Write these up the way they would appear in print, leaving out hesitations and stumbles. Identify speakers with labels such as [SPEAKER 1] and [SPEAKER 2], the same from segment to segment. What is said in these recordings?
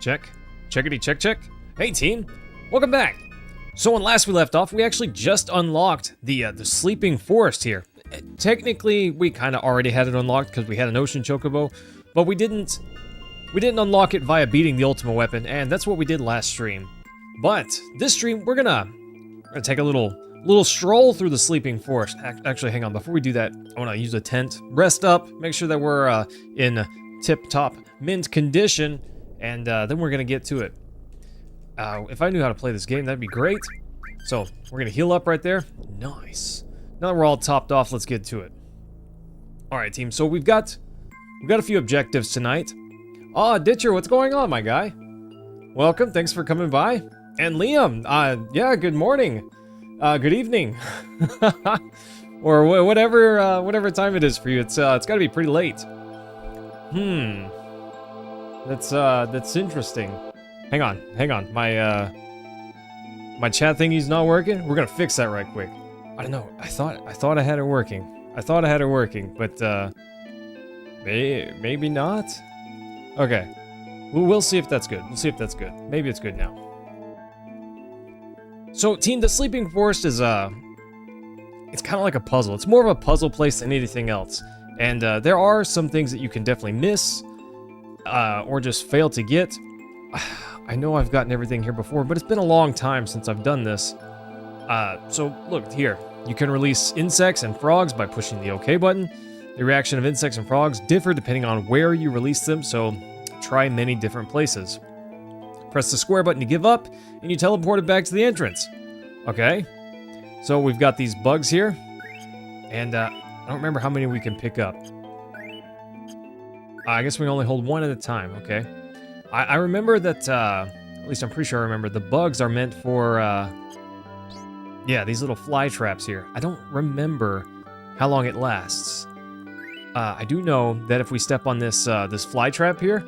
[SPEAKER 1] Check. Checkity check check. Hey team, welcome back. So when last we left off, we actually just unlocked the sleeping forest here. Technically, we kind of already had it unlocked because we had an ocean chocobo, but we didn't unlock it via beating the ultimate weapon, and that's what we did last stream. But this stream, we're gonna take a little stroll through the sleeping forest. Actually, hang on. Before we do that, I want to use a tent, rest up, make sure that we're in tip-top mint condition, and then we're gonna get to it. If I knew how to play this game, that'd be great. So we're gonna heal up right there. Nice. Now that we're all topped off, let's get to it. All right, team. So we've got a few objectives tonight. Ditcher, what's going on, my guy? Welcome. Thanks for coming by. And Liam, yeah, good morning. Good evening. Or whatever time it is for you. It's got to be pretty late. That's interesting. Hang on. My chat thingy's not working. We're gonna fix that right quick. I don't know. I thought I had it working. But maybe not. Okay. We'll see if that's good. Maybe it's good now. So, team, the sleeping forest is it's kind of like a puzzle. It's more of a puzzle place than anything else. And there are some things that you can definitely miss or just fail to get. I know I've gotten everything here before, but it's been a long time since I've done this. So look here. You can release insects and frogs by pushing the OK button. The reaction of insects and frogs differ depending on where you release them, so try many different places. Press the square button to give up, and you teleport it back to the entrance. Okay. So we've got these bugs here, and I don't remember how many we can pick up. I guess we only hold one at a time. Okay. I remember that, at least I'm pretty sure I remember, the bugs are meant for, yeah, these little fly traps here. I don't remember how long it lasts. I do know that if we step on this fly trap here,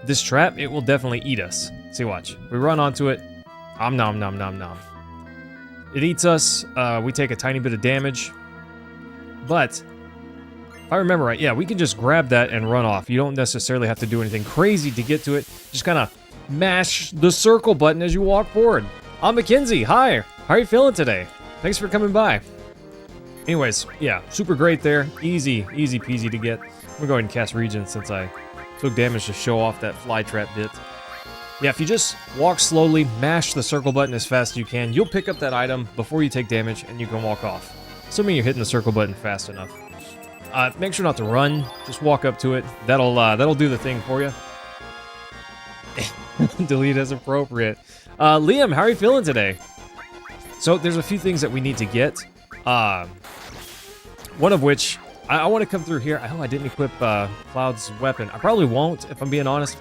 [SPEAKER 1] this trap, it will definitely eat us. See, watch. We run onto it. Nom nom nom. It eats us. We take a tiny bit of damage. But if I remember right, yeah, we can just grab that and run off. You don't necessarily have to do anything crazy to get to it. Just kind of mash the circle button as you walk forward. I'm Mackenzie. Hi. How are you feeling today? Thanks for coming by. Anyways, yeah, super great there. Easy peasy to get. I'm gonna go ahead and cast Regen since I took damage to show off that fly trap bit. Yeah, if you just walk slowly, mash the circle button as fast as you can, you'll pick up that item before you take damage and you can walk off. Assuming you're hitting the circle button fast enough. Make sure not to run. Just walk up to it. That'll do the thing for you. Delete as appropriate. Liam, how are you feeling today? So there's a few things that we need to get. One of which I want to come through here. I didn't equip Cloud's weapon. I probably won't, if I'm being honest.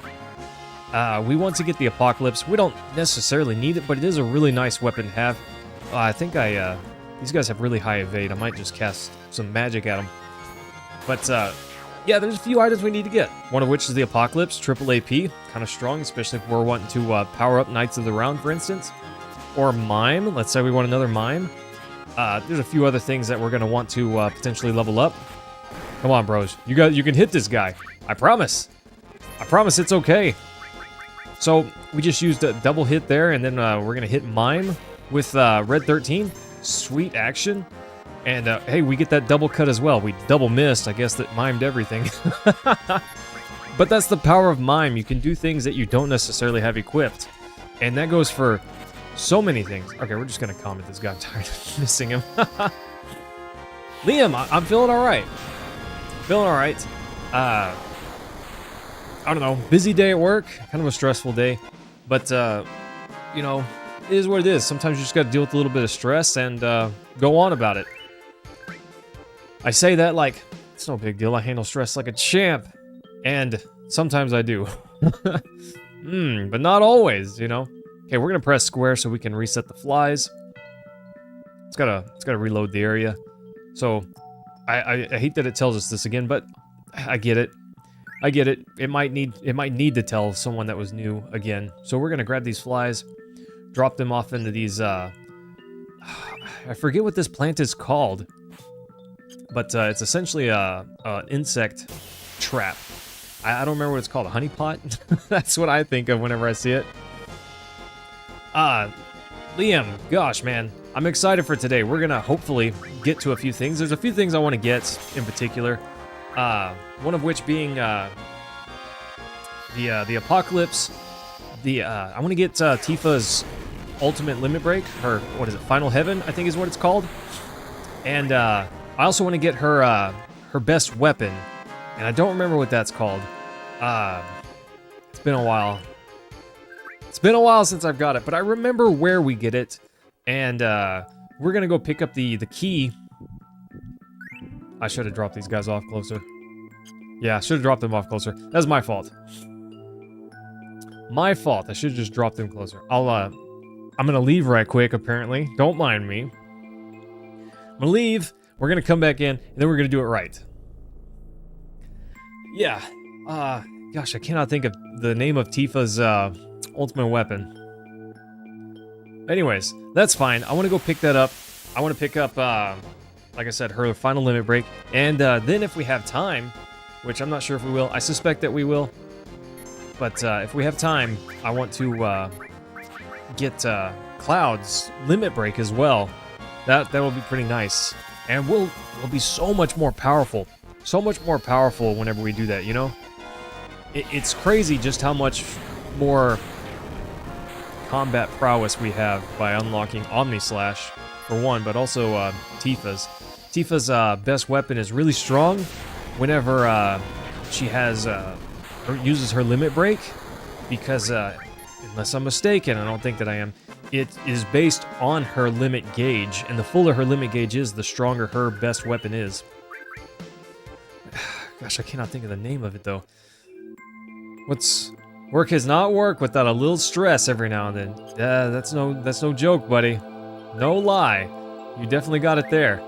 [SPEAKER 1] We want to get the Apocalypse. We don't necessarily need it, but it is a really nice weapon to have. I think these guys have really high evade. I might just cast some magic at them. But, yeah, there's a few items we need to get. One of which is the Apocalypse, triple AP. Kind of strong, especially if we're wanting to power up Knights of the Round, for instance. Or Mime. Let's say we want another Mime. There's a few other things that we're going to want to potentially level up. Come on, bros. You can hit this guy. I promise. I promise it's okay. So, we just used a double hit there, and then we're going to hit Mime with Red 13. Sweet action. And, hey, we get that double cut as well. We double missed. I guess that mimed everything. But that's the power of Mime. You can do things that you don't necessarily have equipped. And that goes for so many things. Okay, we're just going to comment this guy. I'm tired of missing him. Liam, I'm feeling all right. I don't know. Busy day at work. Kind of a stressful day. But, you know, it is what it is. Sometimes you just got to deal with a little bit of stress and go on about it. I say that like, it's no big deal. I handle stress like a champ. And sometimes I do. But not always, you know. Okay, we're going to press square so we can reset the flies. It's gotta reload the area. So, I hate that it tells us this again, but I get it. It might need to tell someone that was new again. So we're going to grab these flies, drop them off into these, I forget what this plant is called. But it's essentially an insect trap. I don't remember what it's called. A honey pot? That's what I think of whenever I see it. Liam, gosh, man. I'm excited for today. We're going to hopefully get to a few things. There's a few things I want to get in particular. One of which being the Apocalypse. I want to get Tifa's ultimate limit break. Her, what is it, Final Heaven, I think is what it's called. And I also want to get her her best weapon. And I don't remember what that's called. It's been a while. It's been a while since I've got it, but I remember where we get it. And we're gonna go pick up the key. I should have dropped these guys off closer. Yeah, I should have dropped them off closer. That's my fault. My fault. I should have just dropped them closer. I'm gonna leave right quick, apparently. Don't mind me. I'm gonna leave. We're gonna come back in, and then we're gonna do it right. Yeah. Gosh, I cannot think of the name of Tifa's ultimate weapon. Anyways, that's fine. I want to go pick that up. I want to pick up, like I said, her final limit break. And then if we have time, which I'm not sure if we will, I suspect that we will. But if we have time, I want to get Cloud's limit break as well. That will be pretty nice. And we'll be so much more powerful. So much more powerful whenever we do that, you know? It's crazy just how much more combat prowess we have by unlocking Omni Slash, for one, but also Tifa's. Tifa's best weapon is really strong whenever she has uses her limit break, because unless I'm mistaken, I don't think that I am, it is based on her limit gauge, and the fuller her limit gauge is, the stronger her best weapon is. Gosh, I cannot think of the name of it though. Work has not worked without a little stress every now and then. That's no joke, buddy. No lie. You definitely got it there.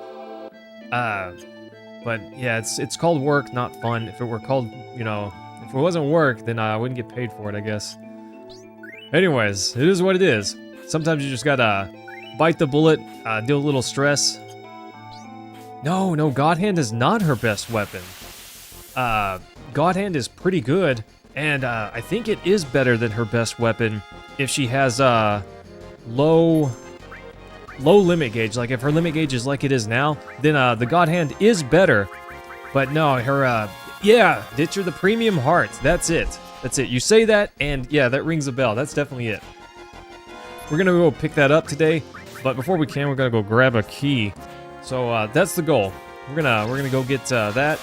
[SPEAKER 1] But yeah, it's called work, not fun. If it were called, you know, if it wasn't work, then I wouldn't get paid for it, I guess. Anyways, it is what it is. Sometimes you just gotta bite the bullet, deal a little stress. No, God Hand is not her best weapon. God Hand is pretty good. And I think it is better than her best weapon if she has low limit gauge. Like if her limit gauge is like it is now, then the God Hand is better. But no, her yeah, Ditcher the Premium Heart. That's it. You say that, and yeah, that rings a bell. That's definitely it. We're gonna go pick that up today, but before we can, we're gonna go grab a key. So that's the goal. We're gonna go get that.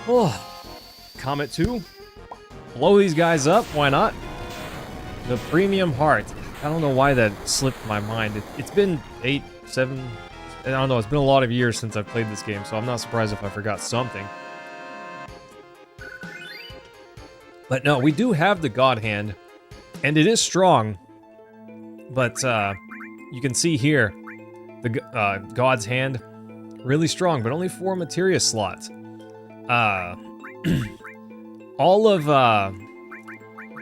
[SPEAKER 1] Oh. Comet 2. Blow these guys up, why not? The Premium Heart. I don't know why that slipped my mind. It's been 8, 7, I don't know, it's been a lot of years since I've played this game, so I'm not surprised if I forgot something. But no, we do have the God Hand, and it is strong. But you can see here, the God's Hand, really strong, but only 4 materia slots. All of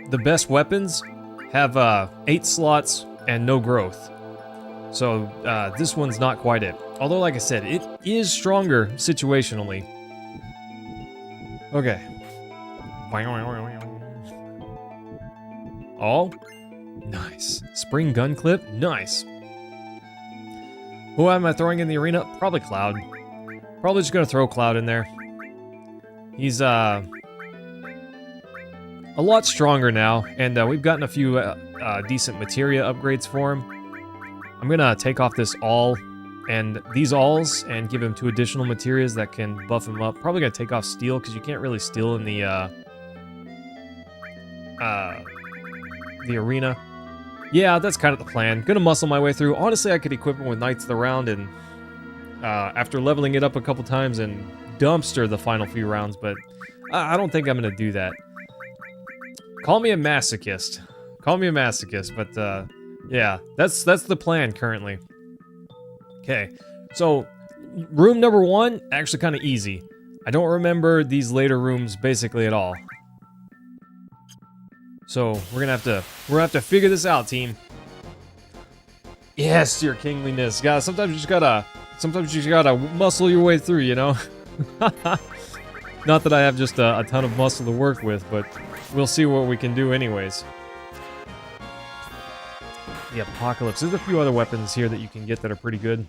[SPEAKER 1] the best weapons have 8 slots and no growth. So this one's not quite it. Although, like I said, it is stronger situationally. Okay. Oh, nice. Spring gun clip, nice. Who am I throwing in the arena? Probably Cloud. Probably just gonna throw Cloud in there. He's a lot stronger now, and we've gotten a few decent materia upgrades for him. I'm gonna take off this all and these alls and give him 2 additional materias that can buff him up. Probably gonna take off steel, because you can't really steal in the arena. Yeah, that's kind of the plan. Gonna muscle my way through. Honestly, I could equip him with Knights of the Round, and after leveling it up a couple times, and dumpster the final few rounds, but I don't think I'm gonna do that. Call me a masochist. Call me a masochist, but yeah, that's the plan currently. Okay, so room number 1, actually kind of easy. I don't remember these later rooms basically at all. So we're gonna have to figure this out, team. Yes, your kingliness. Sometimes you just gotta muscle your way through, you know? Not that I have just a ton of muscle to work with, but we'll see what we can do anyways. The Apocalypse. There's a few other weapons here that you can get that are pretty good.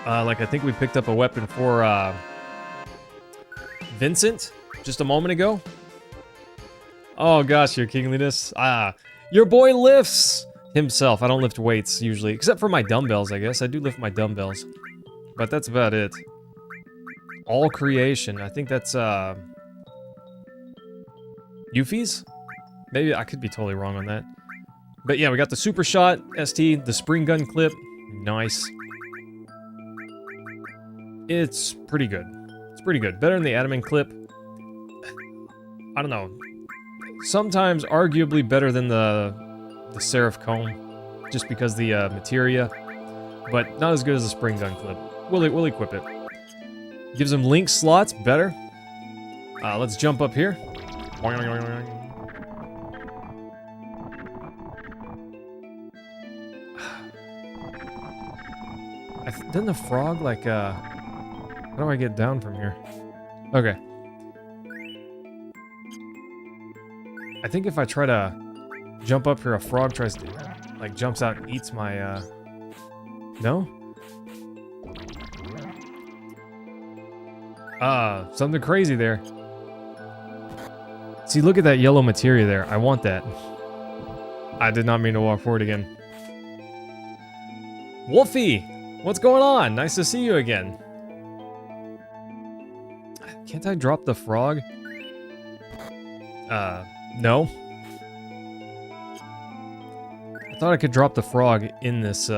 [SPEAKER 1] Like, I think we picked up a weapon for Vincent just a moment ago. Oh gosh, your kingliness. Your boy lifts himself. I don't lift weights usually, except for my dumbbells, I guess. I do lift my dumbbells. But that's about it. All creation. I think that's Yuffie's? Maybe I could be totally wrong on that. But yeah, we got the Super Shot ST, the Spring Gun clip. Nice. It's pretty good. It's pretty good. Better than the Adaman clip. I don't know. Sometimes arguably better than the Seraph Cone, just because the materia, but not as good as the Spring Gun clip. We'll equip it. Gives him link slots, better. Let's jump up here. Doesn't the frog, like, how do I get down from here? Okay. I think if I try to jump up here, a frog tries to, like, jumps out and eats my, no? Something crazy there. See, look at that yellow materia there. I want that. I did not mean to walk forward again. Wolfie! What's going on? Nice to see you again. Can't I drop the frog? No. I thought I could drop the frog in this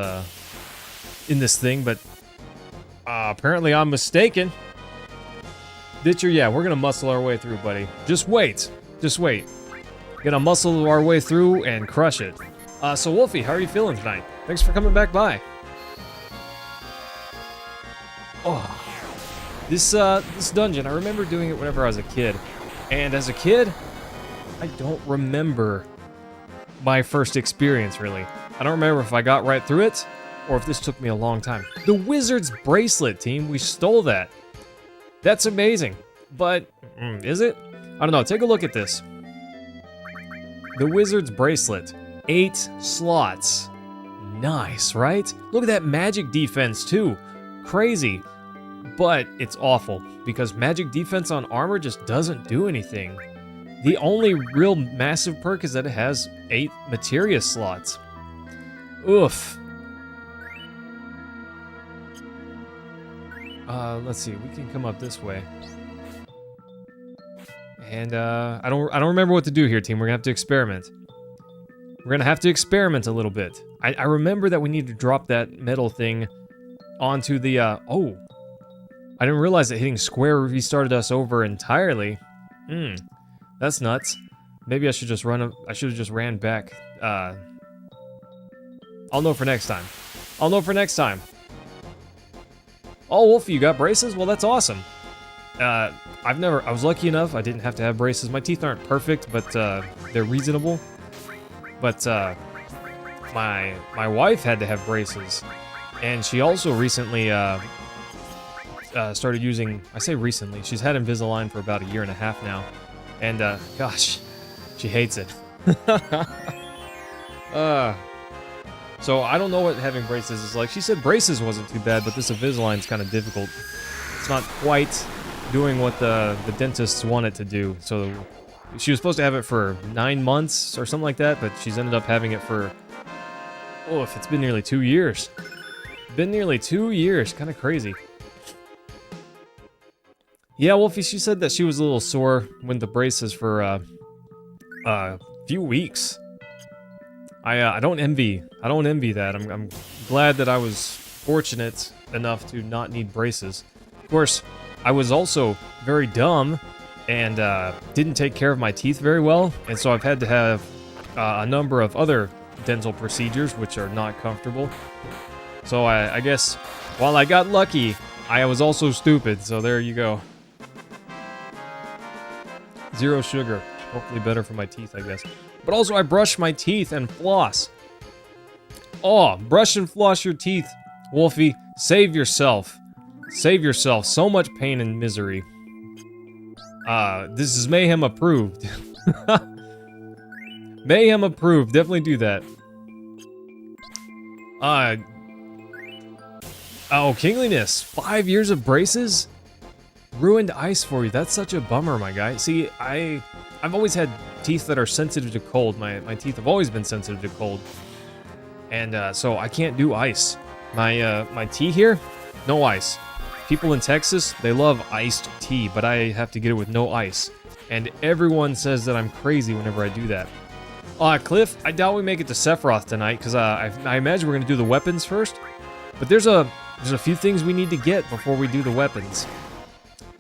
[SPEAKER 1] thing, but apparently I'm mistaken. Ditcher, yeah, we're gonna muscle our way through, buddy. Just wait. Just wait. Gonna muscle our way through and crush it. So Wolfie, how are you feeling tonight? Thanks for coming back by. Oh. This dungeon, I remember doing it whenever I was a kid. And as a kid, I don't remember my first experience, really. I don't remember if I got right through it, or if this took me a long time. The Wizard's Bracelet, team. We stole that. That's amazing. But, is it? I don't know. Take a look at this. The Wizard's Bracelet. 8 slots. Nice, right? Look at that magic defense, too. Crazy. But it's awful, because magic defense on armor just doesn't do anything. The only real massive perk is that it has 8 materia slots. Oof. Let's see, we can come up this way. And, I don't remember what to do here, team. We're gonna have to experiment. We're gonna have to experiment a little bit. I remember that we need to drop that metal thing onto the, oh. I didn't realize that hitting square restarted us over entirely. That's nuts. Maybe I should just I should have just ran back. I'll know for next time. I'll know for next time. Oh, Wolfie, you got braces? Well, that's awesome. I was lucky enough, I didn't have to have braces. My teeth aren't perfect, but, they're reasonable. But, my wife had to have braces. And she also recently, started using, I say recently, she's had Invisalign for about 1.5 years now. And, gosh, she hates it. So I don't know what having braces is like. She said braces wasn't too bad, but this Invisalign's kind of difficult. It's not quite doing what the dentists want it to do. So she was supposed to have it for 9 months or something like that, but she's ended up having it for, it's been nearly 2 years. Been nearly 2 years, kind of crazy. Yeah, Wolfie, she said that she was a little sore with the braces for a few weeks. I don't envy that. I'm glad that I was fortunate enough to not need braces. Of course, I was also very dumb and didn't take care of my teeth very well, and so I've had to have a number of other dental procedures which are not comfortable. So I guess while I got lucky, I was also stupid, so there you go. 0 sugar. Hopefully better for my teeth, I guess. But also I brush my teeth and floss. Oh, brush and floss your teeth. Wolfie, save yourself. Save yourself so much pain and misery. This is Mayhem approved. Mayhem approved. Definitely do that. Oh, Kingliness. 5 years of braces? Ruined ice for you. That's such a bummer, my guy. See, I've always had teeth that are sensitive to cold. My teeth have always been sensitive to cold. And so I can't do ice. My tea here, no ice. People in Texas, they love iced tea, but I have to get it with no ice. And everyone says that I'm crazy whenever I do that. Cliff, I doubt we make it to Sephiroth tonight, because I imagine we're going to do the weapons first. But there's a few things we need to get before we do the weapons.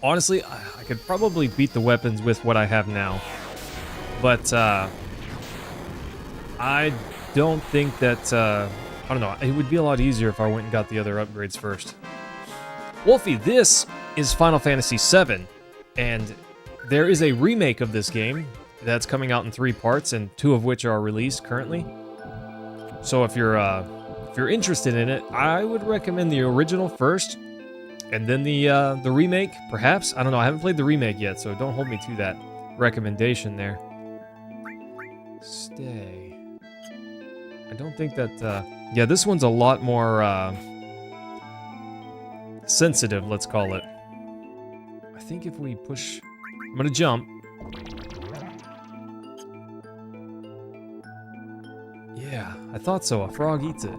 [SPEAKER 1] Honestly, I could probably beat the weapons with what I have now. But, I don't think that, I don't know, it would be a lot easier if I went and got the other upgrades first. Wolfie, this is Final Fantasy VII, and there is a remake of this game that's coming out in 3 parts, and 2 of which are released currently. So if you're interested in it, I would recommend the original first, and then the remake, perhaps. I don't know. I haven't played the remake yet, so don't hold me to that recommendation there. Stay. I don't think that. Yeah, this one's a lot more sensitive. Let's call it. I think if we push, I'm gonna jump. Yeah, I thought so. A frog eats it.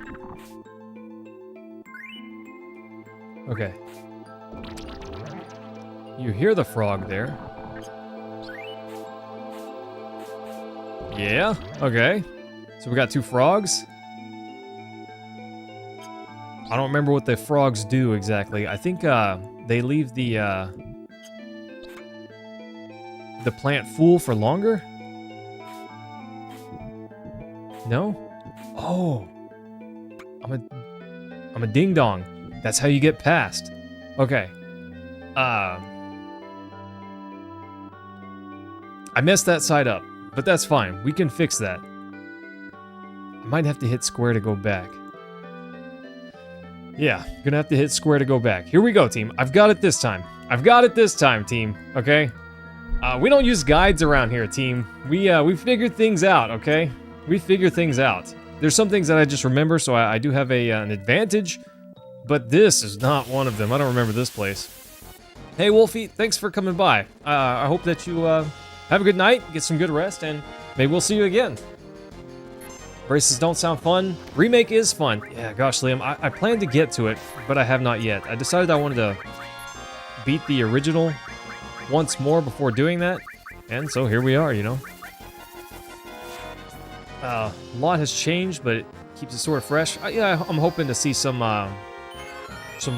[SPEAKER 1] Okay. You hear the frog there. Yeah, okay. So we got 2 frogs. I don't remember what the frogs do exactly. I think they leave the plant full for longer? No? Oh. I'm a ding dong. That's how you get past. Okay. I messed that side up, but that's fine. We can fix that. I might have to hit square to go back. Yeah, gonna have to hit square to go back. Here we go, team. I've got it this time. I've got it this time, team. Okay? We don't use guides around here, team. We figure things out, okay? We figure things out. There's some things that I just remember, so I do have an advantage, but this is not one of them. I don't remember this place. Hey, Wolfie, thanks for coming by. I hope that you have a good night, get some good rest, and maybe we'll see you again. Braces don't sound fun. Remake is fun. Yeah, gosh, Liam, I plan to get to it, but I have not yet. I decided I wanted to beat the original once more before doing that, and so here we are, you know. A lot has changed, but it keeps it sort of fresh. Yeah, I'm hoping to see some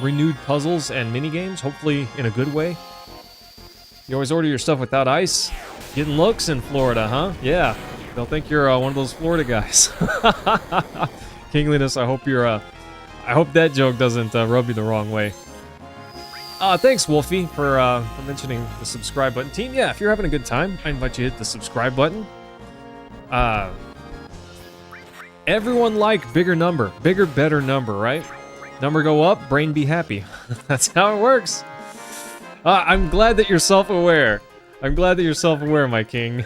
[SPEAKER 1] renewed puzzles and minigames, hopefully in a good way. You always order your stuff without ice? Getting looks in Florida, huh? Yeah. They'll think you're one of those Florida guys. Kingliness, I hope that joke doesn't rub you the wrong way. Thanks, Wolfie, for mentioning the subscribe button. Team, yeah, if you're having a good time, I invite you to hit the subscribe button. Everyone like bigger number. Bigger, better number, right? Number go up, brain be happy. That's how it works. I'm glad that you're self-aware. I'm glad that you're self-aware, my king.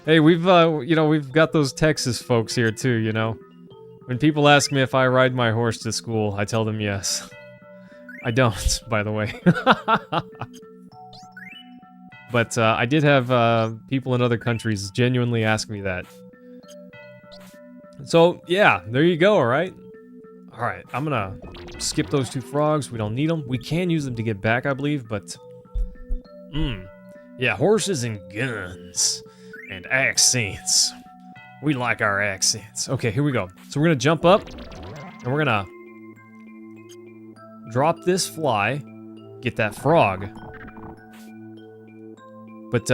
[SPEAKER 1] Hey, we've got those Texas folks here too, you know. When people ask me if I ride my horse to school, I tell them yes. I don't, by the way. But I did have people in other countries genuinely ask me that. So, yeah, there you go, alright? Alright, I'm gonna skip those 2 frogs. We don't need them. We can use them to get back, I believe, but... Yeah, horses and guns. And accents. We like our accents. Okay, here we go. So we're gonna jump up, and we're gonna drop this fly, get that frog. But,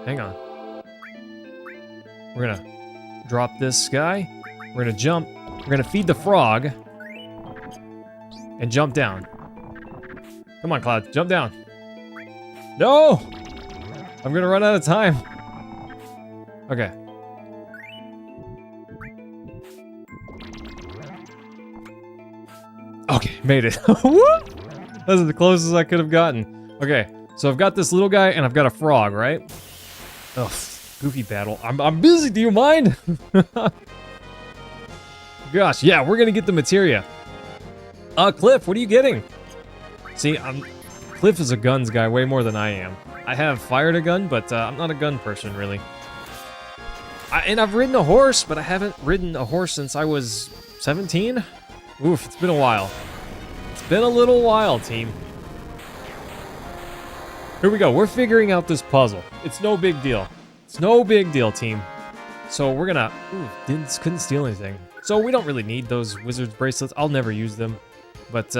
[SPEAKER 1] hang on. We're gonna drop this guy. We're gonna jump. We're gonna feed the frog. And jump down. Come on, Cloud. Jump down. No! I'm gonna run out of time. Okay. Okay, made it. That's the closest I could have gotten. Okay, so I've got this little guy and I've got a frog, right? Ugh, goofy battle. I'm busy, do you mind? Gosh, yeah, we're gonna get the materia. Cliff, what are you getting? See, Cliff is a guns guy way more than I am. I have fired a gun, but I'm not a gun person, really. And I've ridden a horse, but I haven't ridden a horse since I was 17? Oof, it's been a while. It's been a little while, team. Here we go. We're figuring out this puzzle. It's no big deal. It's no big deal, team. So we're gonna... Ooh, couldn't steal anything. So we don't really need those wizard's bracelets. I'll never use them. But,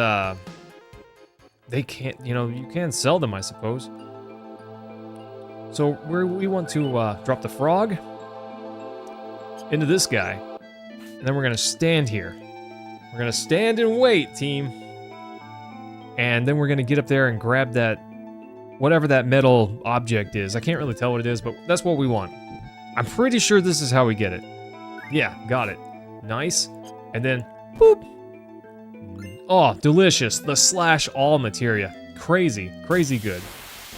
[SPEAKER 1] they can't... You know, you can sell them, I suppose. So we want to drop the frog into this guy. And then we're gonna stand here. We're gonna stand and wait, team. And then we're gonna get up there and grab that... whatever that metal object is. I can't really tell what it is, but that's what we want. I'm pretty sure this is how we get it. Yeah, got it. Nice. And then, boop. Oh, delicious. The slash all materia. Crazy, crazy good.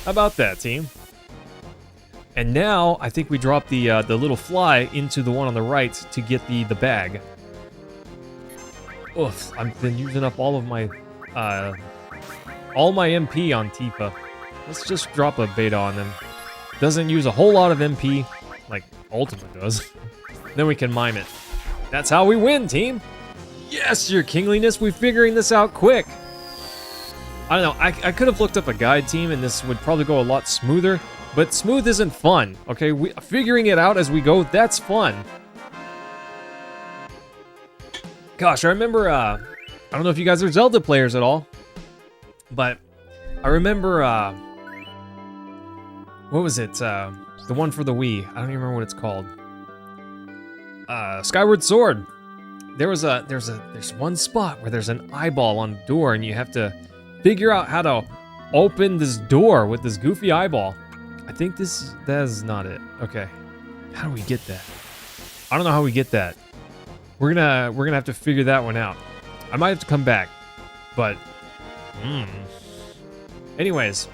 [SPEAKER 1] How about that, team? And now, I think we drop the little fly into the one on the right to get the bag. Oof, I've been using up all of my, MP on Tifa. Let's just drop a beta on them. Doesn't use a whole lot of MP, like Ultima does. Then we can mime it. That's how we win, team! Yes, your kingliness, we're figuring this out quick! I don't know, I could have looked up a guide, team, and this would probably go a lot smoother, but smooth isn't fun, okay? Figuring it out as we go, that's fun. Gosh, I remember, I don't know if you guys are Zelda players at all, but I remember, what was it? The one for the Wii. I don't even remember what it's called. Skyward Sword. There's one spot where there's an eyeball on the door, and you have to figure out how to open this door with this goofy eyeball. I think that is not it. Okay, how do we get that? I don't know how we get that. We're gonna have to figure that one out. I might have to come back, but anyways.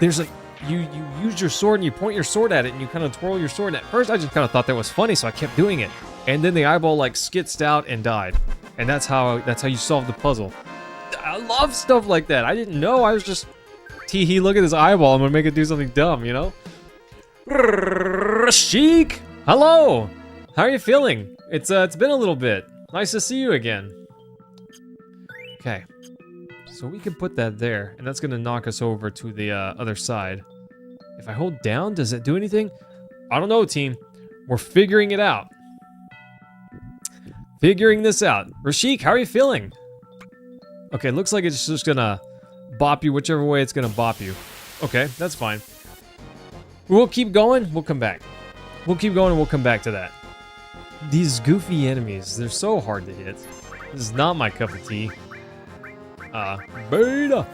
[SPEAKER 1] There's like, you use your sword and you point your sword at it and you kind of twirl your sword. At first I just kind of thought that was funny, so I kept doing it. And then the eyeball like skitzed out and died. And that's how you solve the puzzle. I love stuff like that. I didn't know, I was just, tee-hee, look at this eyeball, I'm gonna make it do something dumb, you know? Sheik! Hello! How are you feeling? It's been a little bit. Nice to see you again. Okay. So we can put that there, and that's gonna knock us over to the other side. If I hold down, does it do anything? I don't know, team. We're figuring it out. Figuring this out. Rashik, how are you feeling? Okay, looks like it's just gonna bop you whichever way it's gonna bop you. Okay, that's fine. We'll keep going, we'll come back. We'll keep going and we'll come back to that. These goofy enemies, they're so hard to hit. This is not my cup of tea. Beta!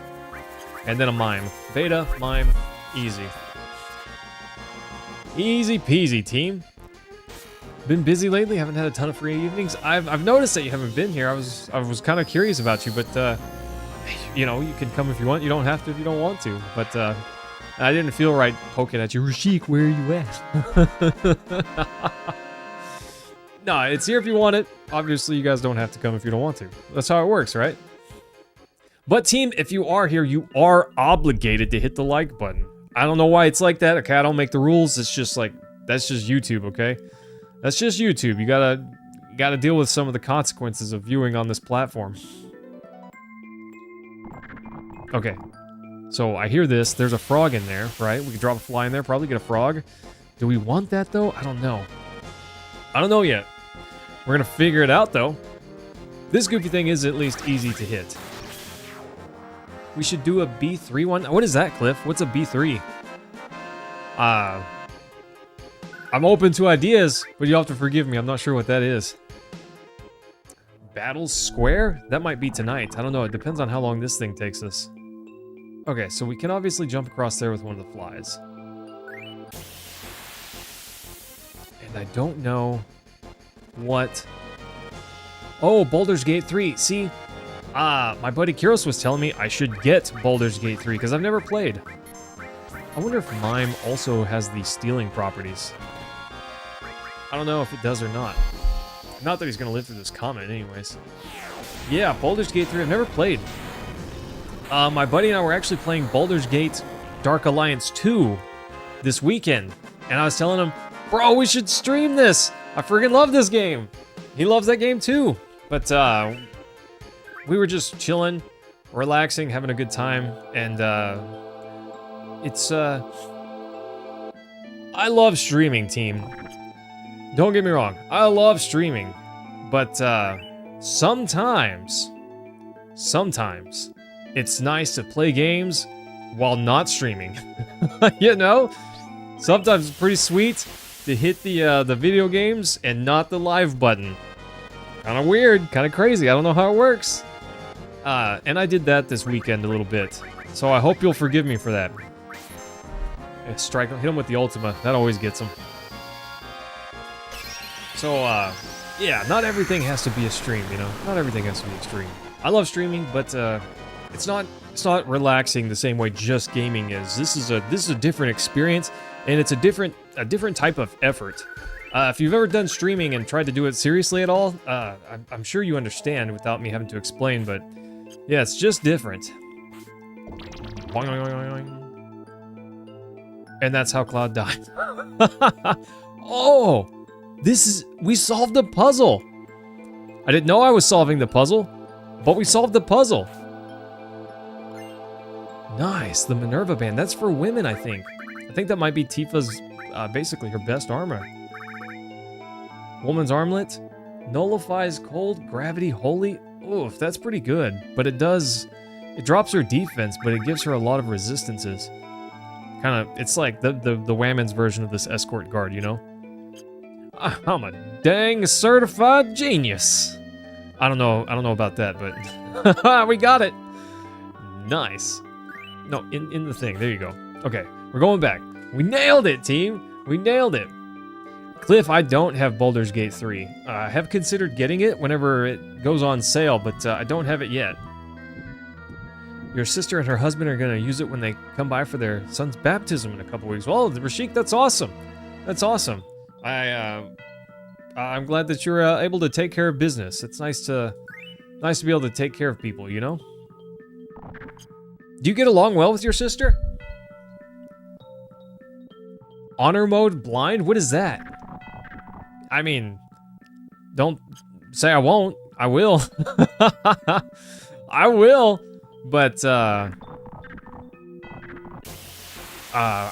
[SPEAKER 1] And then a mime. Beta, mime, easy. Easy peasy, team. Been busy lately, haven't had a ton of free evenings. I've noticed that you haven't been here. I was kind of curious about you, but you know, you can come if you want. You don't have to if you don't want to. But I didn't feel right poking at you. Rashik, where are you at? No, it's here if you want it. Obviously, you guys don't have to come if you don't want to. That's how it works, right? But team, if you are here, you are obligated to hit the like button. I don't know why it's like that. Okay, I don't make the rules. It's just like, that's just YouTube, okay? That's just YouTube. You gotta deal with some of the consequences of viewing on this platform. Okay. So I hear this. There's a frog in there, right? We could drop a fly in there, probably get a frog. Do we want that though? I don't know. I don't know yet. We're gonna figure it out though. This goofy thing is at least easy to hit. We should do a B3 one. What is that, Cliff? What's a B3? I'm open to ideas, but you'll have to forgive me. I'm not sure what that is. Battle Square? That might be tonight. I don't know. It depends on how long this thing takes us. Okay, so we can obviously jump across there with one of the flies. And I don't know what Oh, Baldur's Gate 3. See, my buddy Kiros was telling me I should get Baldur's Gate 3 because I've never played. I wonder if Mime also has the stealing properties. I don't know if it does or not. Not that he's going to live through this comment anyways. Yeah, Baldur's Gate 3. I've never played. My buddy and I were actually playing Baldur's Gate Dark Alliance 2 this weekend. And I was telling him, bro, we should stream this. I freaking love this game. He loves that game too. But we were just chilling, relaxing, having a good time. And it's... I love streaming, team. Don't get me wrong. I love streaming. But sometimes, it's nice to play games while not streaming. You know? Sometimes it's pretty sweet to hit the video games and not the live button. Kind of weird, kind of crazy. I don't know how it works. And I did that this weekend a little bit. So I hope you'll forgive me for that. Strike him, hit him with the Ultima. That always gets him. So, yeah, not everything has to be a stream, you know? Not everything has to be a stream. I love streaming, but it's not relaxing the same way just gaming is. This is a different experience, and it's a different type of effort. If you've ever done streaming and tried to do it seriously at all, I'm sure you understand without me having to explain, but yeah, it's just different. Boing, boing, boing, boing. And that's how Cloud died. Oh! We solved the puzzle! I didn't know I was solving the puzzle, but we solved the puzzle. Nice, the Minerva Band. That's for women, I think. I think that might be Tifa's, basically her best armor. Woman's Armlet. Nullifies cold, gravity, holy. Oof, that's pretty good. But it drops her defense, but it gives her a lot of resistances. It's like the Whammons version of this escort guard, you know? I'm a dang certified genius. I don't know about that, but we got it. Nice. No, in the thing. There you go. Okay, we're going back. We nailed it, team. We nailed it. Cliff, I don't have Baldur's Gate 3. I have considered getting it whenever it goes on sale, but I don't have it yet. Your sister and her husband are going to use it when they come by for their son's baptism in a couple weeks. Well, Rashik, that's awesome. That's awesome. I'm glad that you're able to take care of business. It's nice to be able to take care of people, you know? Do you get along well with your sister? Honor mode blind? What is that? I mean, don't say I won't. I will. I will. But, I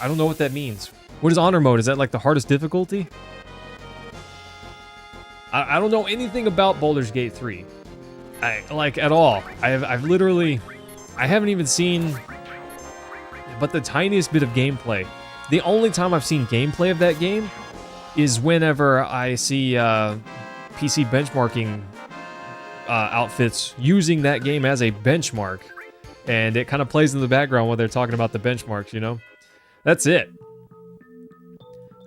[SPEAKER 1] don't know what that means. What is honor mode? Is that like the hardest difficulty? I don't know anything about Baldur's Gate 3. Like, at all. I've literally... I haven't even seen but the tiniest bit of gameplay. The only time I've seen gameplay of that game is whenever I see PC benchmarking outfits using that game as a benchmark. And it kind of plays in the background while they're talking about the benchmarks, you know? That's it.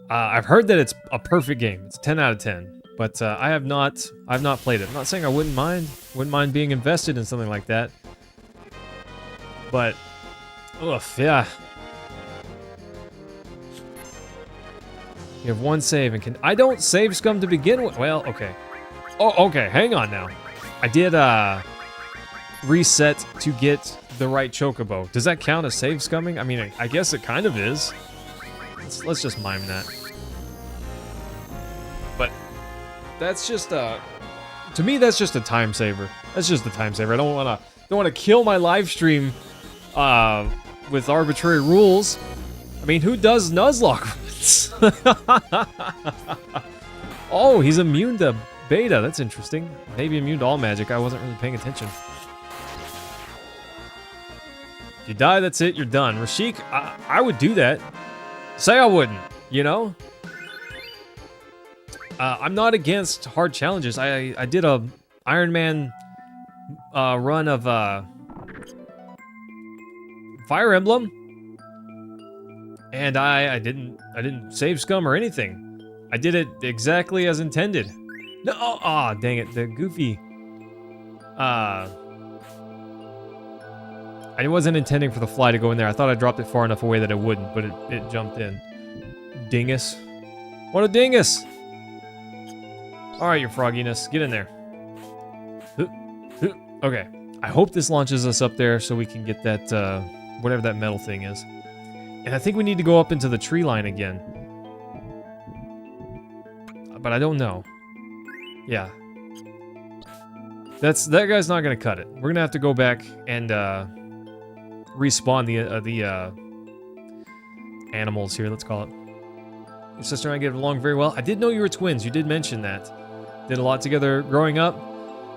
[SPEAKER 1] I've heard that it's a perfect game. It's 10 out of 10. But I've not played it. I'm not saying I wouldn't mind being invested in something like that. But, oof, yeah. You have one save and I don't save scum to begin with. Well, okay. Oh, okay, hang on now. I did, reset to get the right chocobo. Does that count as save scumming? I mean, I guess it kind of is. Let's just mime that. But that's just, to me, that's just a time saver. That's just a time saver. I don't want to kill my live stream with arbitrary rules. I mean, who does Nuzlocke? Oh, he's immune to beta. That's interesting. Maybe immune to all magic. I wasn't really paying attention. If you die, that's it. You're done. Rashik, I would do that. Say I wouldn't, you know? I'm not against hard challenges. I did a Iron Man run of Fire Emblem, and I didn't save scum or anything. I did it exactly as intended. No, dang it, the goofy I wasn't intending for the fly to go in there. I thought I dropped it far enough away that it wouldn't, but it jumped in. Dingus. What a dingus! Alright, your frogginess. Get in there. Okay. I hope this launches us up there so we can get that, whatever that metal thing is. And I think we need to go up into the tree line again. But I don't know. Yeah. That guy's not gonna cut it. We're gonna have to go back and, respawn the animals here, let's call it. Your sister and I get along very well. I did know you were twins. You did mention that. Did a lot together growing up.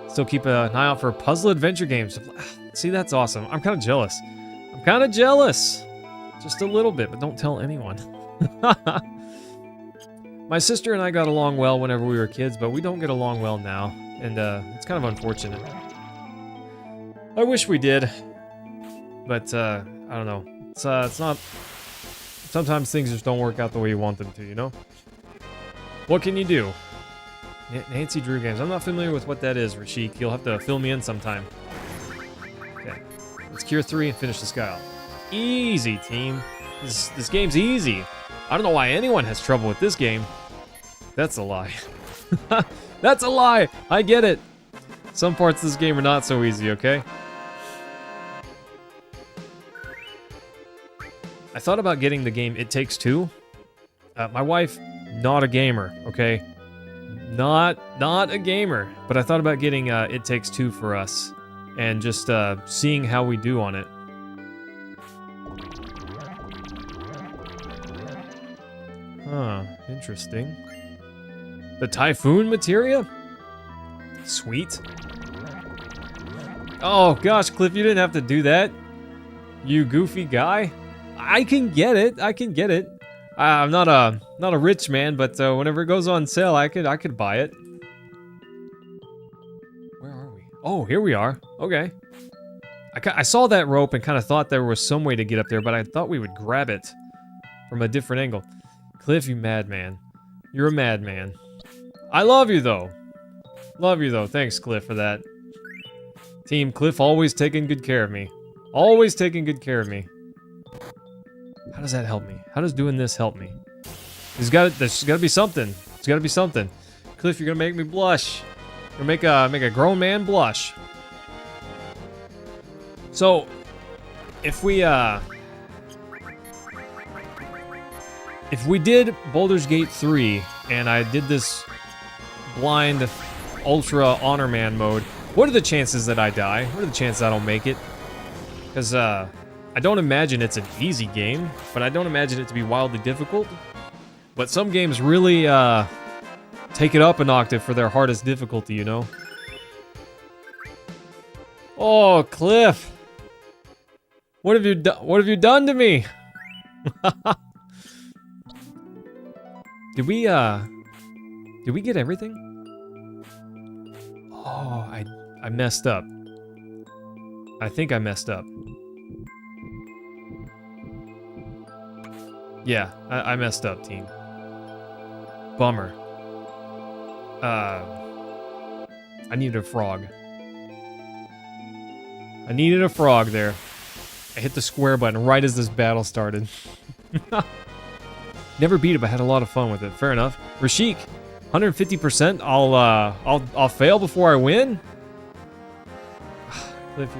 [SPEAKER 1] Still keep an eye out for puzzle adventure games. See, that's awesome. I'm kind of jealous. I'm kind of jealous. Just a little bit, but don't tell anyone. My sister and I got along well whenever we were kids, but we don't get along well now. And it's kind of unfortunate. I wish we did. But, I don't know. It's not... Sometimes things just don't work out the way you want them to, you know? What can you do? Nancy Drew Games. I'm not familiar with what that is, Rashik. You'll have to fill me in sometime. Okay. Let's cure 3 and finish this guy off. Easy, team. This game's easy. I don't know why anyone has trouble with this game. That's a lie. That's a lie! I get it. Some parts of this game are not so easy, okay? I thought about getting the game It Takes Two. My wife, not a gamer, okay? Not a gamer. But I thought about getting It Takes Two for us. And just seeing how we do on it. Huh, interesting. The Typhoon materia? Sweet. Oh gosh, Cliff, you didn't have to do that. You goofy guy. I can get it. I can get it. I'm not a rich man, but whenever it goes on sale, I could buy it. Where are we? Oh, here we are. Okay. I saw that rope and kind of thought there was some way to get up there, but I thought we would grab it from a different angle. Cliff, you madman. You're a madman. I love you though. Love you though. Thanks, Cliff, for that. Team Cliff always taking good care of me. Always taking good care of me. How does that help me? How does doing this help me? There's gotta be something. There's gotta be something. Cliff, you're gonna make me blush. You're gonna make a grown man blush. So, if we did Baldur's Gate 3 and I did this blind ultra honor man mode, what are the chances that I die? What are the chances I don't make it? Because I don't imagine it's an easy game, but I don't imagine it to be wildly difficult. But some games really take it up an octave for their hardest difficulty, you know? Oh, Cliff! What have you done to me? Did we get everything? Oh, I messed up. I think I messed up. Yeah, I messed up, team. Bummer. I needed a frog. I needed a frog there. I hit the square button right as this battle started. Never beat it, but had a lot of fun with it. Fair enough. Rashik, 150%. I'll fail before I win. Cliff,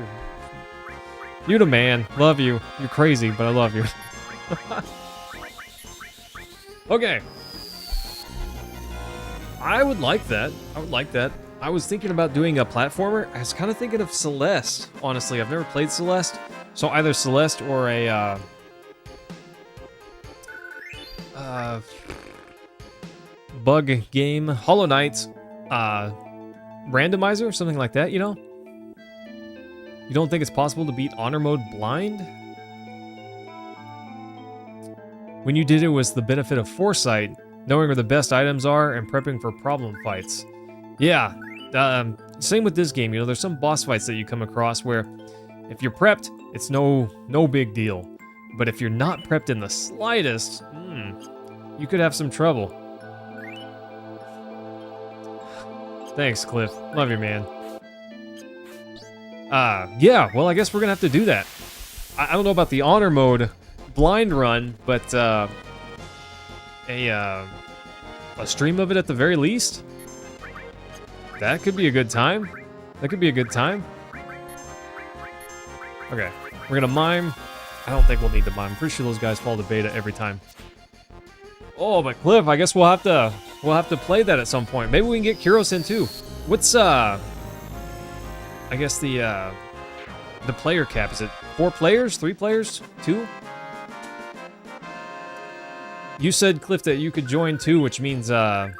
[SPEAKER 1] you're the man. Love you. You're crazy, but I love you. Okay. I would like that. I would like that. I was thinking about doing a platformer. I was kind of thinking of Celeste. Honestly, I've never played Celeste, so either Celeste or a bug game, Hollow Knight, randomizer, something like that. You know? You don't think it's possible to beat Honor Mode blind? When you did it was the benefit of foresight, knowing where the best items are and prepping for problem fights. Yeah, same with this game, you know, there's some boss fights that you come across where if you're prepped, it's no big deal. But if you're not prepped in the slightest, you could have some trouble. Thanks, Cliff. Love you, man. Yeah, well, I guess we're gonna have to do that. I don't know about the honor mode blind run, but a stream of it at the very least. That could be a good time. That could be a good time. Okay, we're gonna mime. I don't think we'll need to mime. I'm pretty sure those guys fall to beta every time. Oh, but Cliff, I guess we'll have to play that at some point. Maybe we can get Kuros in too. What's I guess the player cap, is it 4 players, 3 players, 2? You said, Cliff, that you could join 2, which means at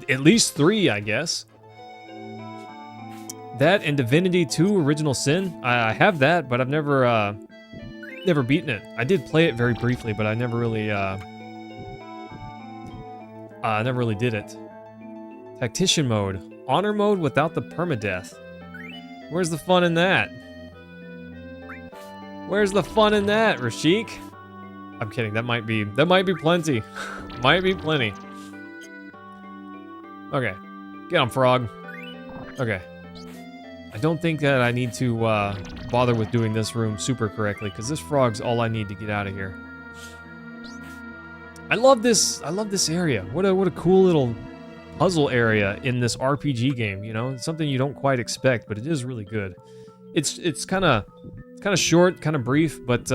[SPEAKER 1] least 3, I guess. That and Divinity 2 Original Sin. I have that, but I've never beaten it. I did play it very briefly, but I never really did it. Tactician mode. Honor mode without the permadeath. Where's the fun in that? Where's the fun in that, Rashik? I'm kidding. That might be plenty. Might be plenty. Okay. Get on, frog. Okay. I don't think that I need to bother with doing this room super correctly, because this frog's all I need to get out of here. I love this area. What a cool little puzzle area in this RPG game, you know? It's something you don't quite expect, but it is really good. It's kind of short, kind of brief, but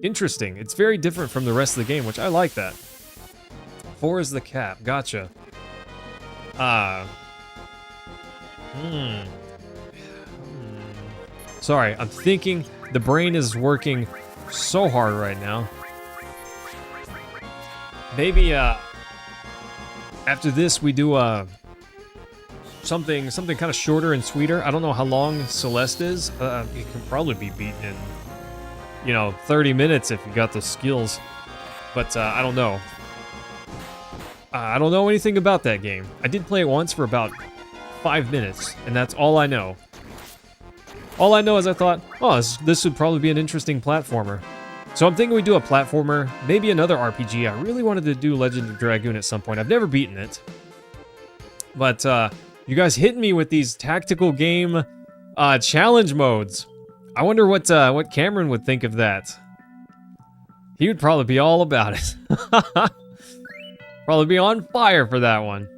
[SPEAKER 1] interesting. It's very different from the rest of the game, which I like that. 4 is the cap. Gotcha. Sorry, I'm thinking. The brain is working so hard right now. Maybe after this we do something kind of shorter and sweeter. I don't know how long Celeste is. It can probably be beaten in 30 minutes if you got the skills. But I don't know. I don't know anything about that game. I did play it once for about 5 minutes, and that's all I know. All I know is I thought, oh, this would probably be an interesting platformer. So I'm thinking we do a platformer, maybe another RPG. I really wanted to do Legend of Dragoon at some point. I've never beaten it. But you guys hit me with these tactical game challenge modes. I wonder what Cameron would think of that. He would probably be all about it. Probably be on fire for that one.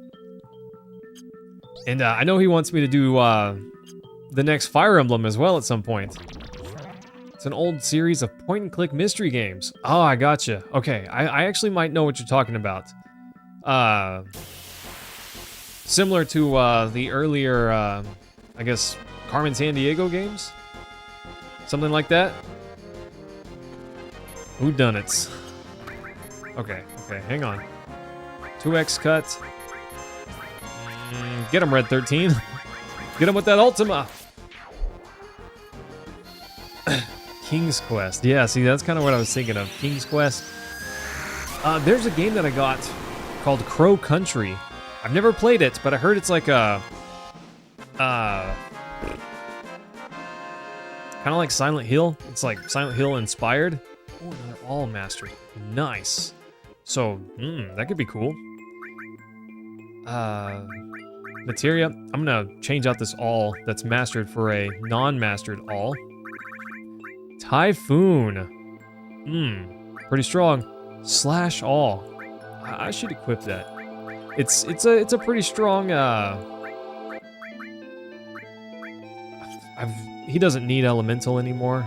[SPEAKER 1] And I know he wants me to do the next Fire Emblem as well at some point. It's an old series of point-and-click mystery games. Oh, I gotcha. Okay, I actually might know what you're talking about. Similar to the earlier, I guess, Carmen Sandiego games? Something like that? Whodunits. Okay, hang on. 2x cut. Get him, Red 13. Get him with that Ultima. King's Quest. Yeah, see, that's kind of what I was thinking of. King's Quest. There's a game that I got called Crow Country. I've never played it, but I heard it's like a... kind of like Silent Hill. It's like Silent Hill inspired. Oh, they're all mastered. Nice. So, that could be cool. Materia. I'm gonna change out this all that's mastered for a non-mastered all. Typhoon. Pretty strong. Slash all. I should equip that. It's a pretty strong. He doesn't need elemental anymore.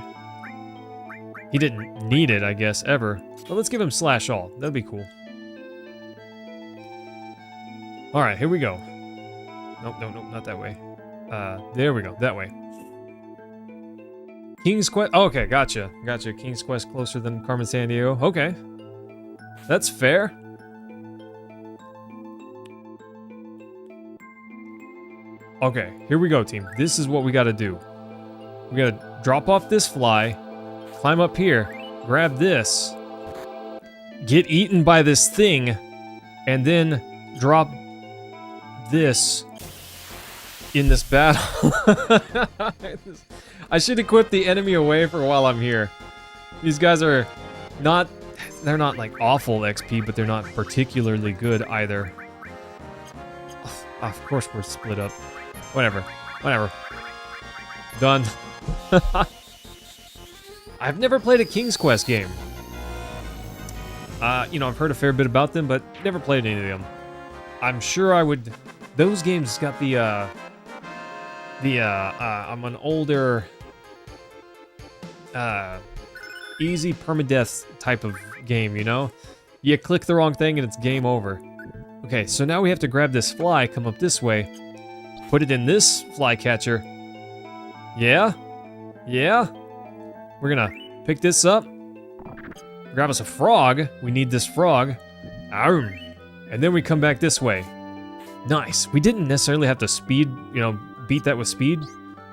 [SPEAKER 1] He didn't need it, I guess, ever. But let's give him slash all. That'd be cool. All right, here we go. Nope, not that way. There we go, that way. King's Quest. Oh, okay, gotcha. King's Quest closer than Carmen Sandiego. Okay, that's fair. Okay, here we go, team. This is what we gotta do. We gotta drop off this fly, climb up here, grab this, get eaten by this thing, and then drop this in this battle. I should equip the enemy away for while I'm here. These guys are not, they're not like awful XP, but they're not particularly good either. Of course we're split up. Whatever. Done. I've never played a King's Quest game. You know, I've heard a fair bit about them, but never played any of them. I'm sure I would... Those games got I'm an older... easy permadeath type of game, you know? You click the wrong thing and it's game over. Okay, so now we have to grab this fly, come up this way, put it in this flycatcher. Yeah? Yeah? We're gonna pick this up, grab us a frog. We need this frog. And then we come back this way. Nice. We didn't necessarily have to speed, you know, beat that with speed,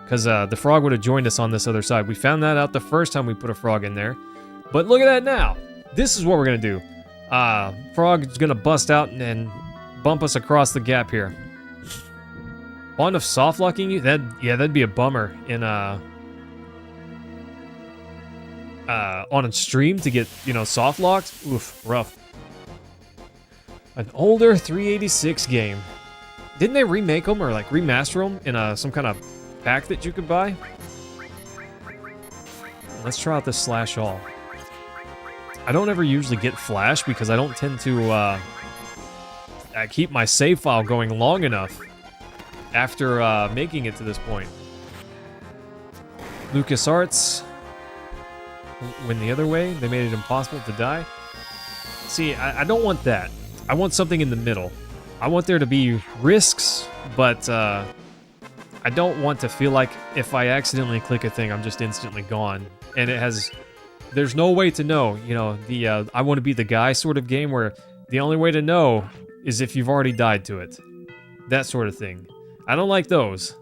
[SPEAKER 1] because the frog would have joined us on this other side. We found that out the first time we put a frog in there. But look at that now. This is what we're gonna do. Frog's gonna bust out and bump us across the gap here. On of soft locking you? That'd be a bummer in on a stream to get, you know, soft locked. Oof, rough. An older 386 game. Didn't they remake them or like remaster them in some kind of pack that you could buy? Let's try out this slash all. I don't ever usually get flash because I don't tend to keep my save file going long enough after making it to this point. LucasArts went the other way. They made it impossible to die. See, I don't want that. I want something in the middle. I want there to be risks, but I don't want to feel like if I accidentally click a thing, I'm just instantly gone. And it has... There's no way to know, you know, the I want to be the guy sort of game where the only way to know is if you've already died to it. That sort of thing. I don't like those.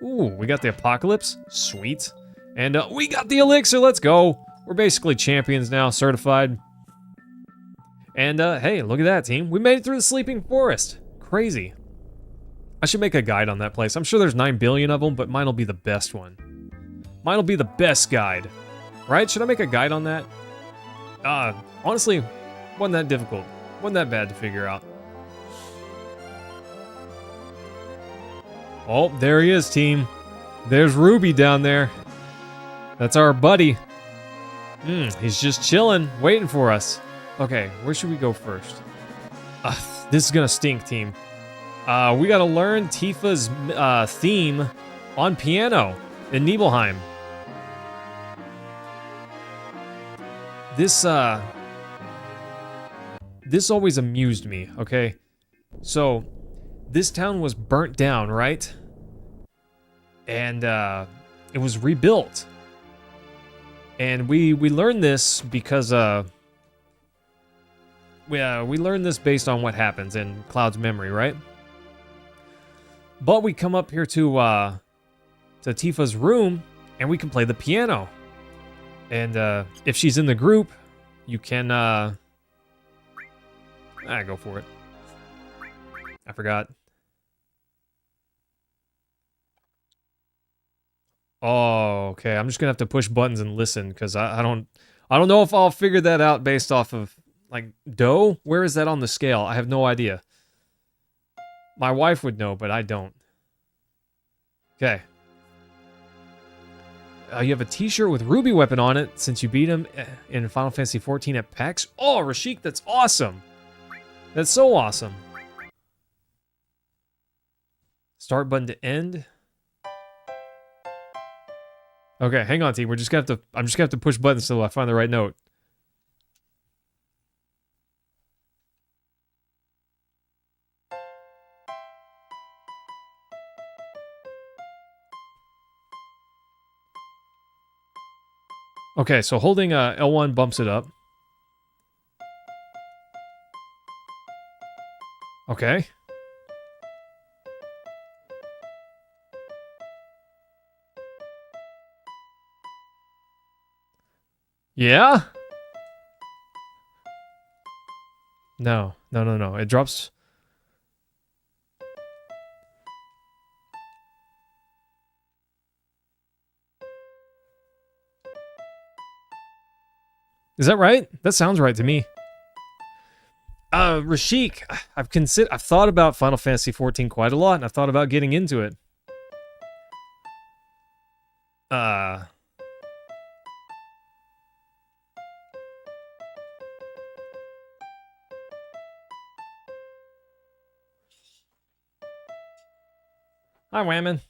[SPEAKER 1] Ooh, we got the Apocalypse. Sweet. And we got the Elixir. Let's go. We're basically champions now, certified. And hey, look at that, team. We made it through the Sleeping Forest. Crazy. I should make a guide on that place. I'm sure there's 9 billion of them, but mine will be the best one. Mine will be the best guide. Right? Should I make a guide on that? Honestly, wasn't that difficult. Wasn't that bad to figure out. Oh, there he is, team. There's Ruby down there. That's our buddy. He's just chilling, waiting for us. Okay, where should we go first? This is gonna stink, team. We gotta learn Tifa's theme on piano in Nibelheim. This always amused me, okay? So, this town was burnt down, right? And it was rebuilt. And we learned this because we learned this based on what happens in Cloud's memory, right? But we come up here to Tifa's room and we can play the piano. And if she's in the group, you can go for it. I forgot. Oh, okay. I'm just gonna have to push buttons and listen because I don't know if I'll figure that out based off of like Do. Where is that on the scale? I have no idea. My wife would know, but I don't. Okay. You have a t-shirt with Ruby Weapon on it since you beat him in Final Fantasy XIV at PAX. Oh, Rashik, that's awesome. That's so awesome. Start button to end. Okay, hang on, team. I'm just gonna have to push buttons till I find the right note. Okay, so holding L1 bumps it up. Okay. Yeah? No. It drops... Is that right? That sounds right to me. Rashik, I've thought about Final Fantasy XIV quite a lot, and I've thought about getting into it. Uh... Hi, Whammon.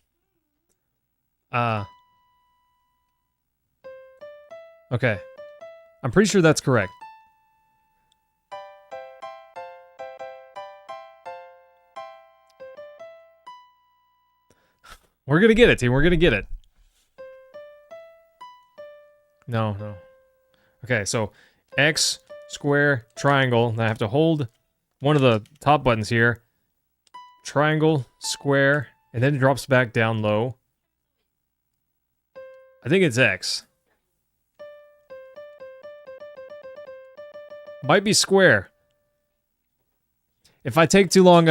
[SPEAKER 1] Okay. I'm pretty sure that's correct. We're gonna get it, team. We're gonna get it. No, no. Okay, so X, square, triangle. Then I have to hold one of the top buttons here. Triangle, square, and then it drops back down low. I think it's X. Might be square. If I take too long,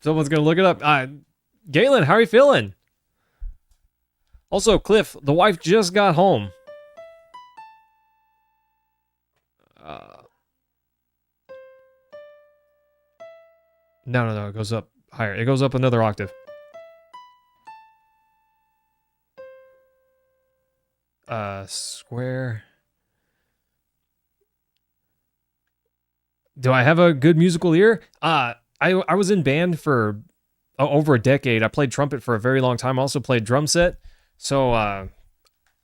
[SPEAKER 1] someone's gonna look it up. Galen, how are you feeling? Also, Cliff, the wife just got home. No, it goes up higher. It goes up another octave. Square. Do I have a good musical ear? I was in band for over a decade. I played trumpet for a very long time. I also played drum set. So,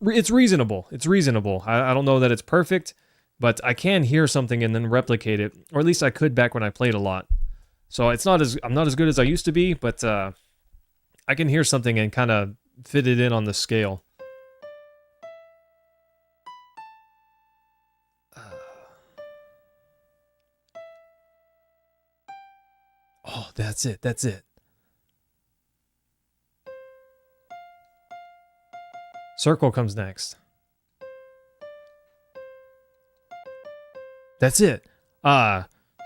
[SPEAKER 1] it's reasonable. It's reasonable. I don't know that it's perfect, but I can hear something and then replicate it. Or at least I could back when I played a lot. So I'm not as good as I used to be, but I can hear something and kind of fit it in on the scale. Oh, that's it. That's it. Circle comes next. That's it.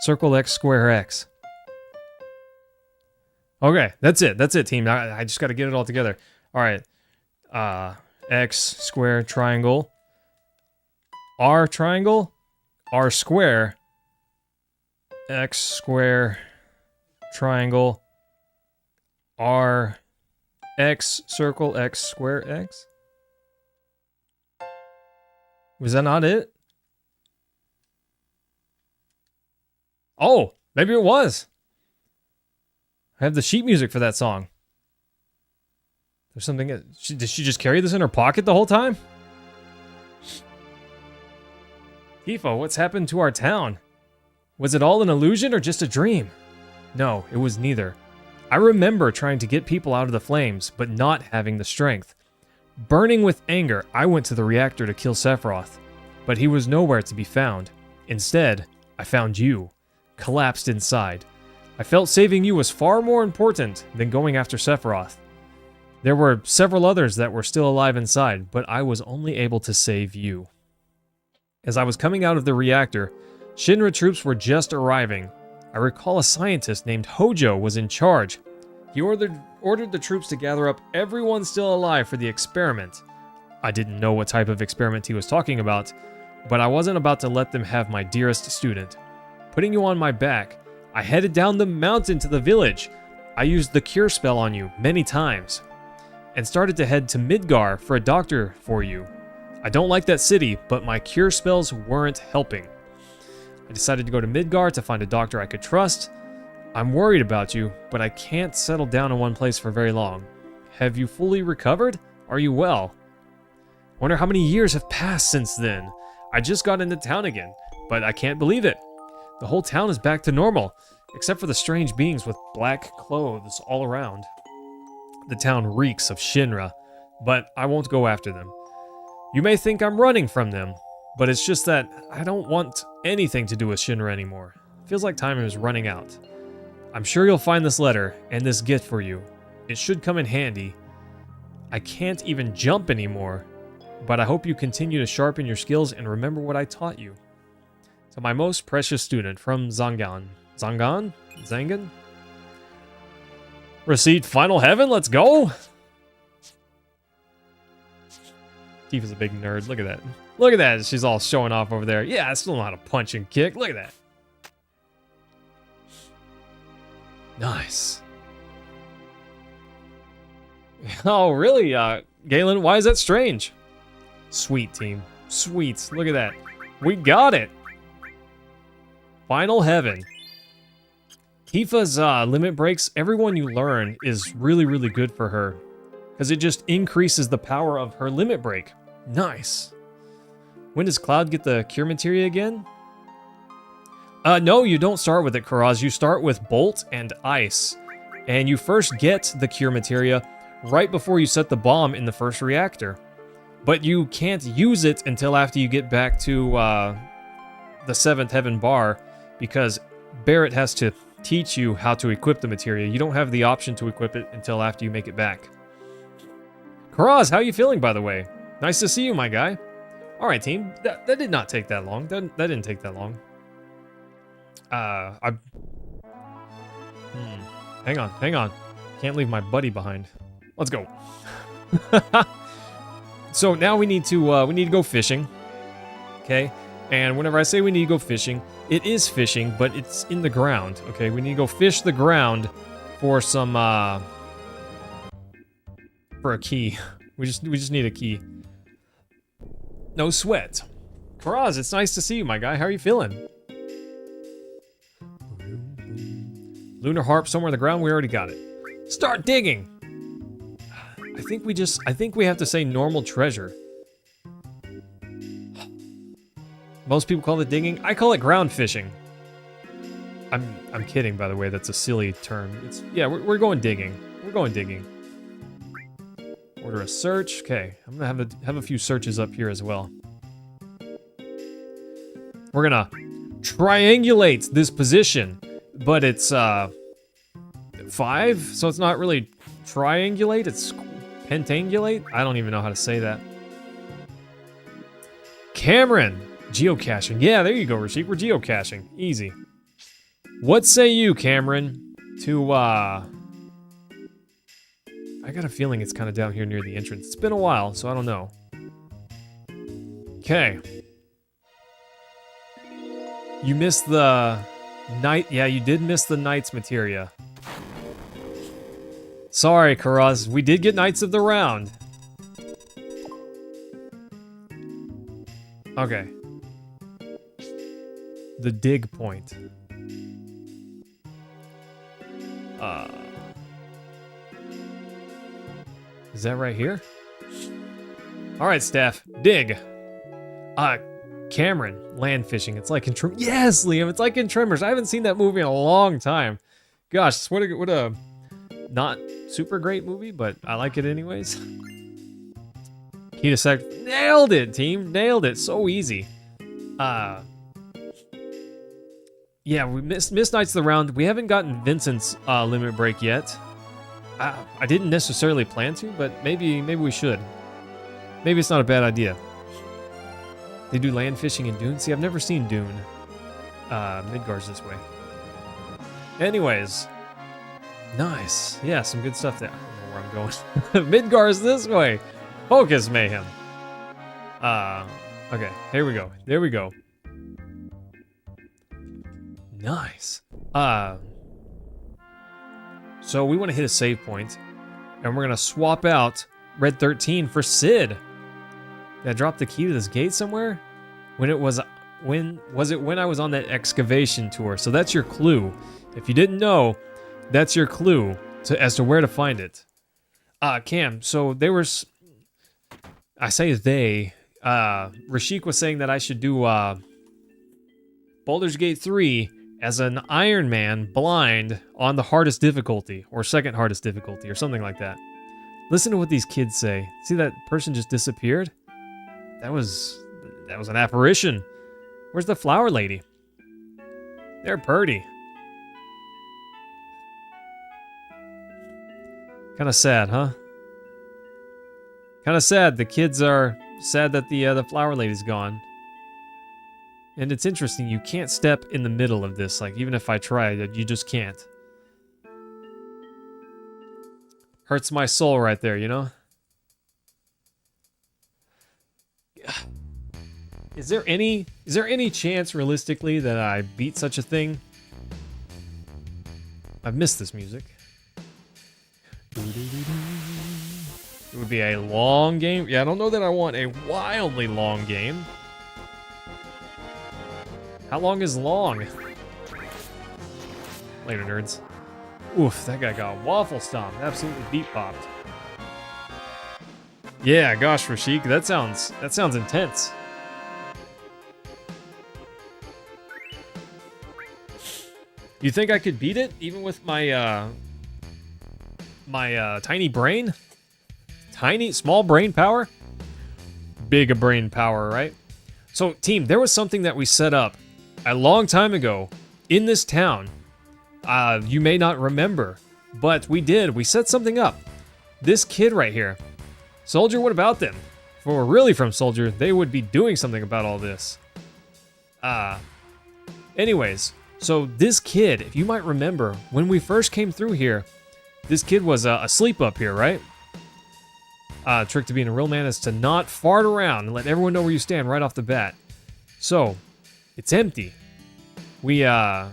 [SPEAKER 1] Circle X, square X. Okay, that's it. That's it, team. I just got to get it all together. All right. X, square, triangle. R, triangle. R, square. X, square, triangle. R, X, circle, X, square, X. Was that not it? Oh, maybe it was. I have the sheet music for that song. There's something... Did she just carry this in her pocket the whole time? Tifa, what's happened to our town? Was it all an illusion or just a dream? No, it was neither. I remember trying to get people out of the flames, but not having the strength. Burning with anger, I went to the reactor to kill Sephiroth, but he was nowhere to be found. Instead, I found you, collapsed inside. I felt saving you was far more important than going after Sephiroth. There were several others that were still alive inside, but I was only able to save you. As I was coming out of the reactor, Shinra troops were just arriving. I recall a scientist named Hojo was in charge. He ordered the troops to gather up everyone still alive for the experiment. I didn't know what type of experiment he was talking about, but I wasn't about to let them have my dearest student. Putting you on my back, I headed down the mountain to the village. I used the cure spell on you many times, and started to head to Midgar for a doctor for you. I don't like that city, but my cure spells weren't helping. I decided to go to Midgar to find a doctor I could trust. I'm worried about you, but I can't settle down in one place for very long. Have you fully recovered? Are you well? Wonder how many years have passed since then. I just got into town again, but I can't believe it. The whole town is back to normal, except for the strange beings with black clothes all around. The town reeks of Shinra, but I won't go after them. You may think I'm running from them, but it's just that I don't want anything to do with Shinra anymore. Feels like time is running out. I'm sure you'll find this letter and this gift for you. It should come in handy. I can't even jump anymore, but I hope you continue to sharpen your skills and remember what I taught you. To my most precious student from Zangan. Zangan? Receipt Final Heaven, let's go! Tifa's a big nerd, look at that. Look at that, she's all showing off over there. Yeah, I still know how to punch and kick, look at that. Nice. Oh, really, Galen? Why is that strange? Sweet, team. Sweet. Look at that. We got it. Final heaven. Tifa's limit breaks, everyone you learn is really, really good for her. Because it just increases the power of her limit break. Nice. When does Cloud get the cure materia again? No, you don't start with it, Karaz. You start with Bolt and Ice. And you first get the cure materia right before you set the bomb in the first reactor. But you can't use it until after you get back to the 7th heaven bar, because Barret has to teach you how to equip the materia. You don't have the option to equip it until after you make it back. Karaz, how you feeling, by the way? Nice to see you, my guy. All right, team. That did not take that long. That didn't take that long. Hang on. Can't leave my buddy behind. Let's go. So now we need to go fishing. Okay? And whenever I say we need to go fishing, it is fishing, but it's in the ground. Okay? We need to go fish the ground for some for a key. We just need a key. No sweat. Karaz, it's nice to see you, my guy. How are you feeling? Lunar harp somewhere in the ground. We already got it. Start digging. I think we have to say normal treasure. Most people call it digging. I call it ground fishing. I'm kidding, by the way. That's a silly term. Yeah, we're going digging. We're going digging. Order a search. Okay, I'm gonna have a few searches up here as well. We're gonna triangulate this position, but it's 5, so it's not really triangulate. It's pentangulate. I don't even know how to say that. Cameron, geocaching. Yeah, there you go, Rashik. We're geocaching. Easy. What say you, Cameron, to I got a feeling it's kind of down here near the entrance. It's been a while, so I don't know. Okay. You missed the night. Yeah, you did miss the Knights materia. Sorry, Karaz. We did get Knights of the Round. Okay. The dig point. Is that right here? All right, Steph. Dig. Cameron, land fishing. It's like in Tremors. Yes, Liam, it's like in Tremors. I haven't seen that movie in a long time. Gosh, what a not super great movie, but I like it anyways. Key to sec. Nailed it, team. Nailed it. So easy. Yeah, we missed Knights of the Round. We haven't gotten Vincent's limit break yet. I didn't necessarily plan to, but maybe we should. Maybe it's not a bad idea. They do land fishing in Dune. See, I've never seen Dune. Midgar's this way. Anyways. Nice. Yeah, some good stuff there. I don't know where I'm going. Midgar's this way. Focus, Mayhem. Okay, here we go. There we go. Nice. So we want to hit a save point, and we're going to swap out Red 13 for Sid. Did I drop the key to this gate somewhere? When was it when I was on that excavation tour? So that's your clue. If you didn't know, that's your clue as to where to find it. Cam, so there was... I say they. Rashik was saying that I should do Baldur's Gate 3 as an Iron Man blind on the hardest difficulty, or second hardest difficulty, or something like that. Listen to what these kids say. See that person just disappeared? That was an apparition. Where's the flower lady? They're purty. Kind of sad, huh? Kind of sad. The kids are sad that the flower lady's gone. And it's interesting, you can't step in the middle of this. Like, even if I tried, you just can't. Hurts my soul right there, you know? Is there any chance, realistically, that I beat such a thing? I've missed this music. It would be a long game. Yeah, I don't know that I want a wildly long game. How long is long? Later, nerds. Oof, that guy got waffle stomped. Absolutely beat popped. Yeah, gosh, Rashik, that sounds intense. You think I could beat it even with my tiny brain? Small brain power? Big brain power, right? So, team, there was something that we set up a long time ago in this town. You may not remember, but we did. We set something up. This kid right here. Soldier, what about them? If we were really from Soldier, they would be doing something about all this. Anyways, so this kid, if you might remember, when we first came through here, this kid was asleep up here, right? Trick to being a real man is to not fart around and let everyone know where you stand right off the bat. So, it's empty. We, oh,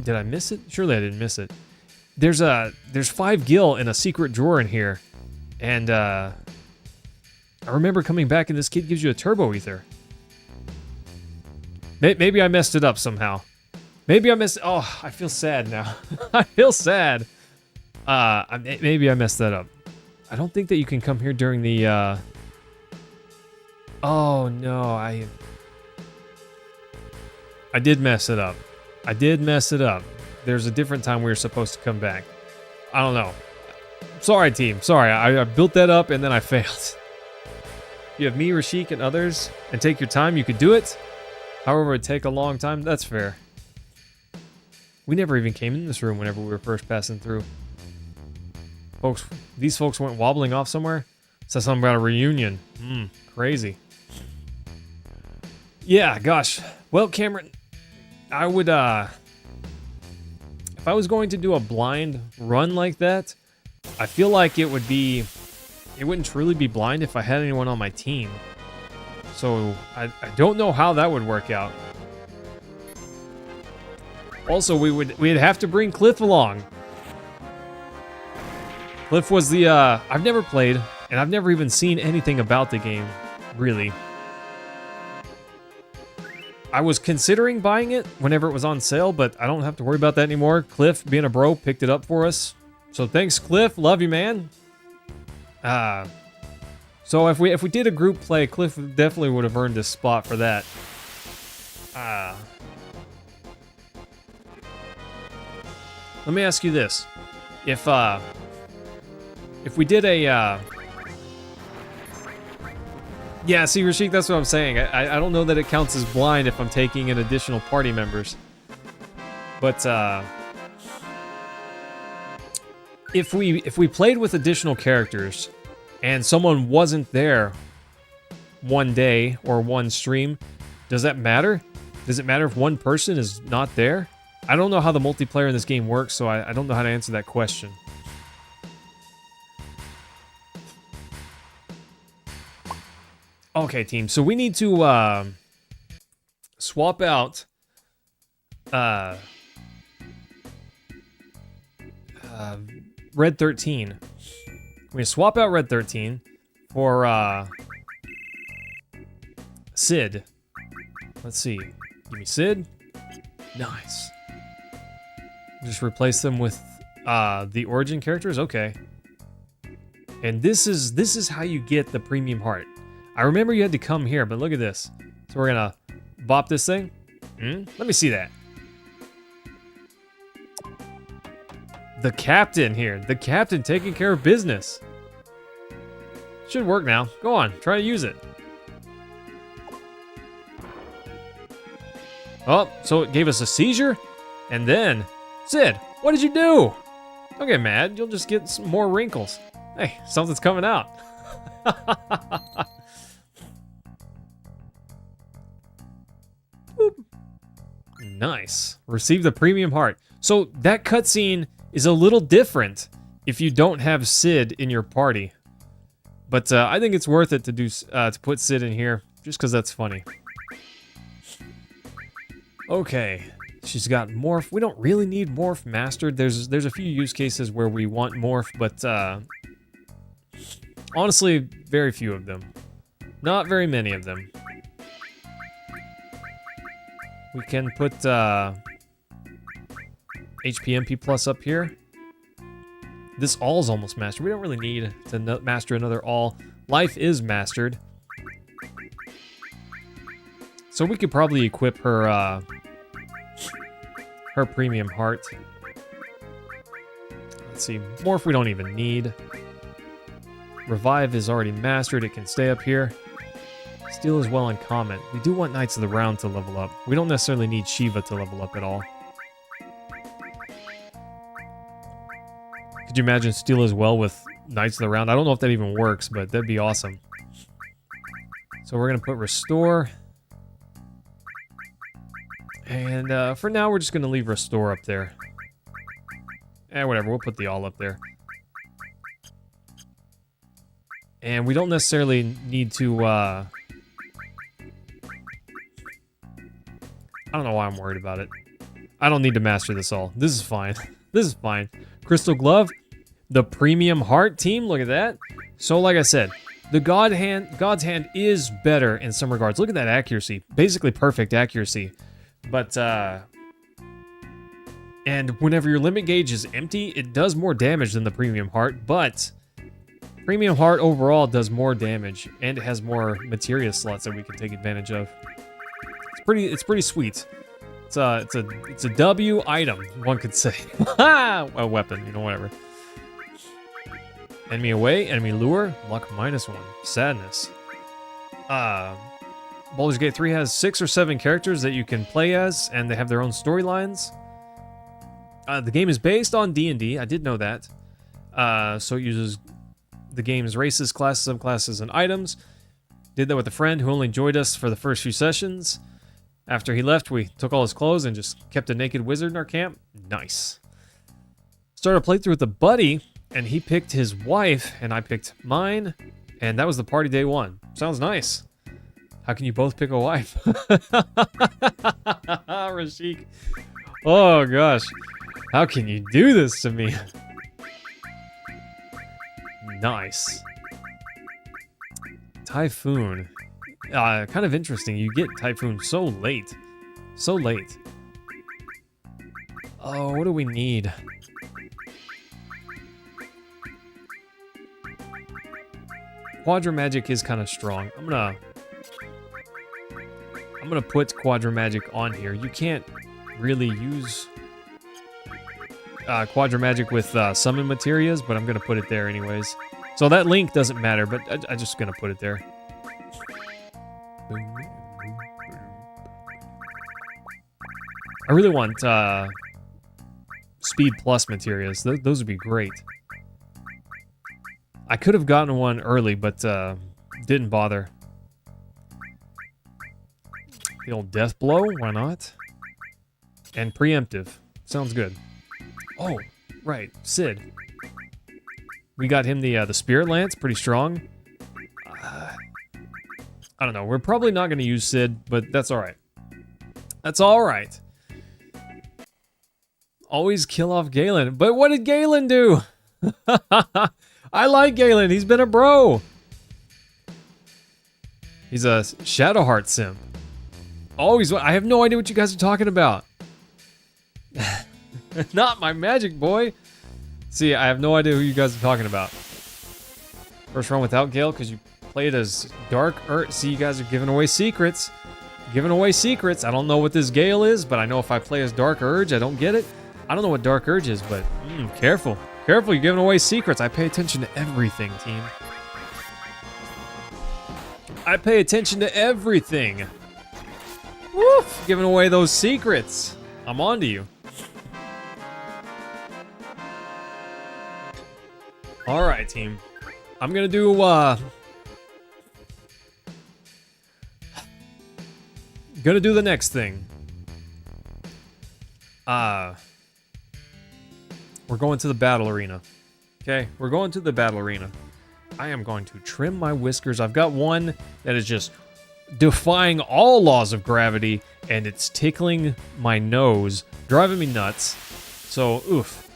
[SPEAKER 1] did I miss it? Surely I didn't miss it. There's 5 gil in a secret drawer in here. And, I remember coming back and this kid gives you a turbo ether. Maybe I messed it up somehow. Maybe I messed... Oh, I feel sad now. I feel sad. Maybe I messed that up. I don't think that you can come here during the, Oh, no, I did mess it up. I did mess it up. There's a different time we were supposed to come back. I don't know. Sorry, team. Sorry, I built that up and then I failed. You have me, Rashik, and others, and take your time. You could do it. However, it would take a long time. That's fair. We never even came in this room whenever we were first passing through. Folks, these folks went wobbling off somewhere. Said something about a reunion. Crazy. Yeah, gosh. Well, Cameron, I would, if I was going to do a blind run like that, I feel like it wouldn't truly be blind if I had anyone on my team. So, I don't know how that would work out. Also, we'd have to bring Cliff along. Cliff was the, I've never played, and I've never even seen anything about the game, really. I was considering buying it whenever it was on sale, but I don't have to worry about that anymore. Cliff, being a bro, picked it up for us. So thanks, Cliff. Love you, man. So if we did a group play, Cliff definitely would have earned this spot for that. Let me ask you this. If we did a, yeah, see, Rashik, that's what I'm saying. I don't know that it counts as blind if I'm taking in additional party members. But, if we played with additional characters and someone wasn't there one day or one stream, does that matter? Does it matter if one person is not there? I don't know how the multiplayer in this game works, so I don't know how to answer that question. Okay, team, so we need to swap out Red 13. We swap out Red 13 for Sid. Let's see. Give me Sid. Nice. Just replace them with the origin characters. Okay. And this is how you get the premium heart. I remember you had to come here, but look at this. So we're gonna bop this thing. Let me see that. The captain here. The captain taking care of business. Should work now. Go on, try to use it. Oh, so it gave us a seizure? And then, Sid, what did you do? Don't get mad, you'll just get some more wrinkles. Hey, something's coming out. Nice. Receive the premium heart. So that cutscene is a little different if you don't have Sid in your party. But I think it's worth it to do to put Sid in here, just because that's funny. Okay, she's got Morph. We don't really need Morph mastered. There's a few use cases where we want Morph, but Honestly, very few of them. Not very many of them. We can put HPMP Plus up here. This all's almost mastered. We don't really need to master another all. Life is mastered. So we could probably equip her her premium heart. Let's see, Morph we don't even need. Revive is already mastered, it can stay up here. Steal is well uncommon. We do want Knights of the Round to level up. We don't necessarily need Shiva to level up at all. Could you imagine Steal as well with Knights of the Round? I don't know if that even works, but that'd be awesome. So we're going to put Restore. And for now, we're just going to leave Restore up there. Whatever, we'll put the all up there. And we don't necessarily need to, I don't know why I'm worried about it. I don't need to master this all. This is fine. This is fine. Crystal Glove, the premium heart team, look at that. So like I said, the God's Hand is better in some regards. Look at that accuracy. Basically perfect accuracy. But, and whenever your limit gauge is empty, it does more damage than the premium heart, but premium heart overall does more damage, and it has more materia slots that we can take advantage of. It's pretty sweet. It's a W item, one could say. A weapon, you know, whatever. Enemy away, enemy lure, luck -1, sadness. Baldur's Gate 3 has 6 or 7 characters that you can play as, and they have their own storylines. The game is based on D&D, I did know that. So it uses the game's races, classes, subclasses, and items. Did that with a friend who only joined us for the first few sessions. After he left, we took all his clothes and just kept a naked wizard in our camp. Nice. Started a playthrough with a buddy, and he picked his wife, and I picked mine, and that was the party day 1. Sounds nice. How can you both pick a wife? Rashik. Oh, gosh. How can you do this to me? Nice. Typhoon. Kind of interesting. You get Typhoon so late. So late. Oh, what do we need? Quadra Magic is kind of strong. I'm gonna put Quadra Magic on here. You can't really use Quadra Magic with summon materias, but I'm gonna put it there anyways. So that link doesn't matter, but I'm just gonna put it there. I really want Speed Plus materias. Those would be great. I could have gotten one early, but didn't bother. The old Death Blow, why not? And Preemptive. Sounds good. Oh, right, Sid. We got him the Spirit Lance, pretty strong. I don't know, we're probably not going to use Sid, but that's alright. That's alright. Always kill off Galen. But what did Galen do? I like Galen, he's been a bro. He's a Shadowheart simp. Always, I have no idea what you guys are talking about. Not my magic boy. See, I have no idea who you guys are talking about. First run without Gale because you played as Dark Urge. See, you guys are giving away secrets. Giving away secrets. I don't know what this Gale is, but I know if I play as Dark Urge, I don't get it. I don't know what Dark Urge is, but careful. Careful, you're giving away secrets. I pay attention to everything, team. I pay attention to everything. Woof! Giving away those secrets. I'm on to you. Alright, team. I'm gonna do, gonna do the next thing. We're going to the battle arena. Okay, we're going to the battle arena. I am going to trim my whiskers. I've got one that is just defying all laws of gravity, and it's tickling my nose, driving me nuts. So, oof.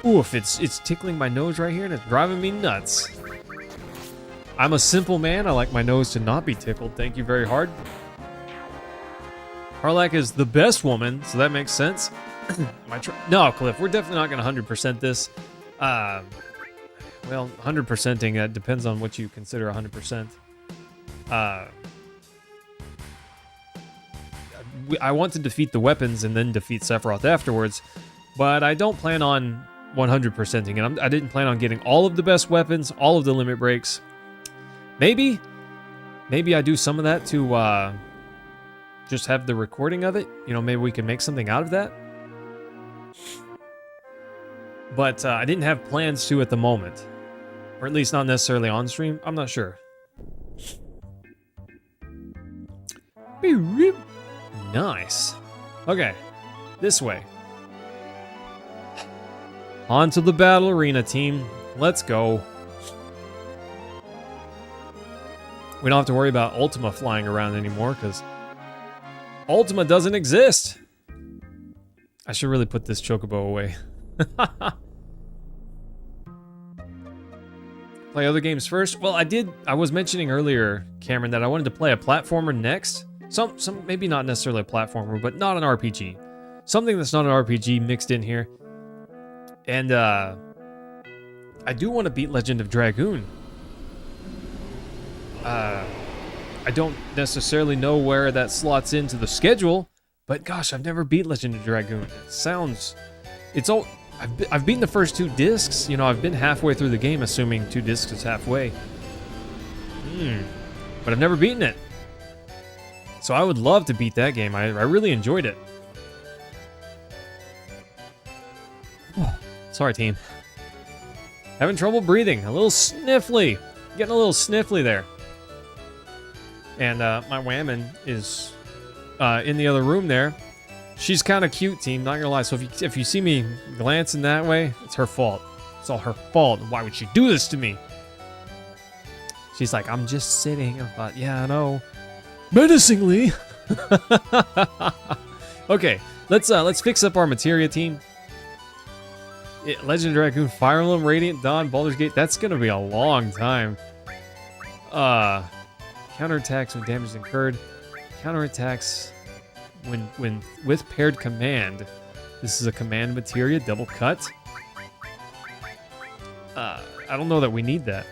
[SPEAKER 1] Oof, it's tickling my nose right here and it's driving me nuts. I'm a simple man. I like my nose to not be tickled. Thank you very hard. Harlack is the best woman, so that makes sense. No, Cliff, we're definitely not going to 100% this. Well, 100%ing, that depends on what you consider 100%. I want to defeat the weapons and then defeat Sephiroth afterwards, but I don't plan on 100%ing it. I didn't plan on getting all of the best weapons, all of the limit breaks. Maybe I do some of that to just have the recording of it. You know, maybe we can make something out of that. But I didn't have plans to at the moment. Or at least not necessarily on stream. I'm not sure. Nice. Okay. This way. On to the battle arena, team. Let's go. We don't have to worry about Ultima flying around anymore, because Ultima doesn't exist. I should really put this Chocobo away. Play other games first? Well, I was mentioning earlier, Cameron, that I wanted to play a platformer next. Some maybe not necessarily a platformer, but not an RPG. Something that's not an RPG mixed in here. And I do want to beat Legend of Dragoon. I don't necessarily know where that slots into the schedule, but gosh, I've never beat Legend of Dragoon. I've beaten the first 2 discs. You know, I've been halfway through the game, assuming 2 discs is halfway. But I've never beaten it. So I would love to beat that game. I really enjoyed it. Sorry, team. Having trouble breathing. A little sniffly. Getting a little sniffly there. And my Whammon is in the other room there. She's kind of cute, team, not gonna lie. So if you see me glancing that way, it's her fault. It's all her fault. Why would she do this to me? She's like, I'm just sitting. I thought, yeah, I know. Menacingly. Okay, let's fix up our materia, team. Legend of Dragoon, Fire Emblem, Radiant Dawn, Baldur's Gate. That's gonna be a long time. Counterattacks when damage is incurred. Counterattacks when with paired command. This is a command materia, double cut. I don't know that we need that.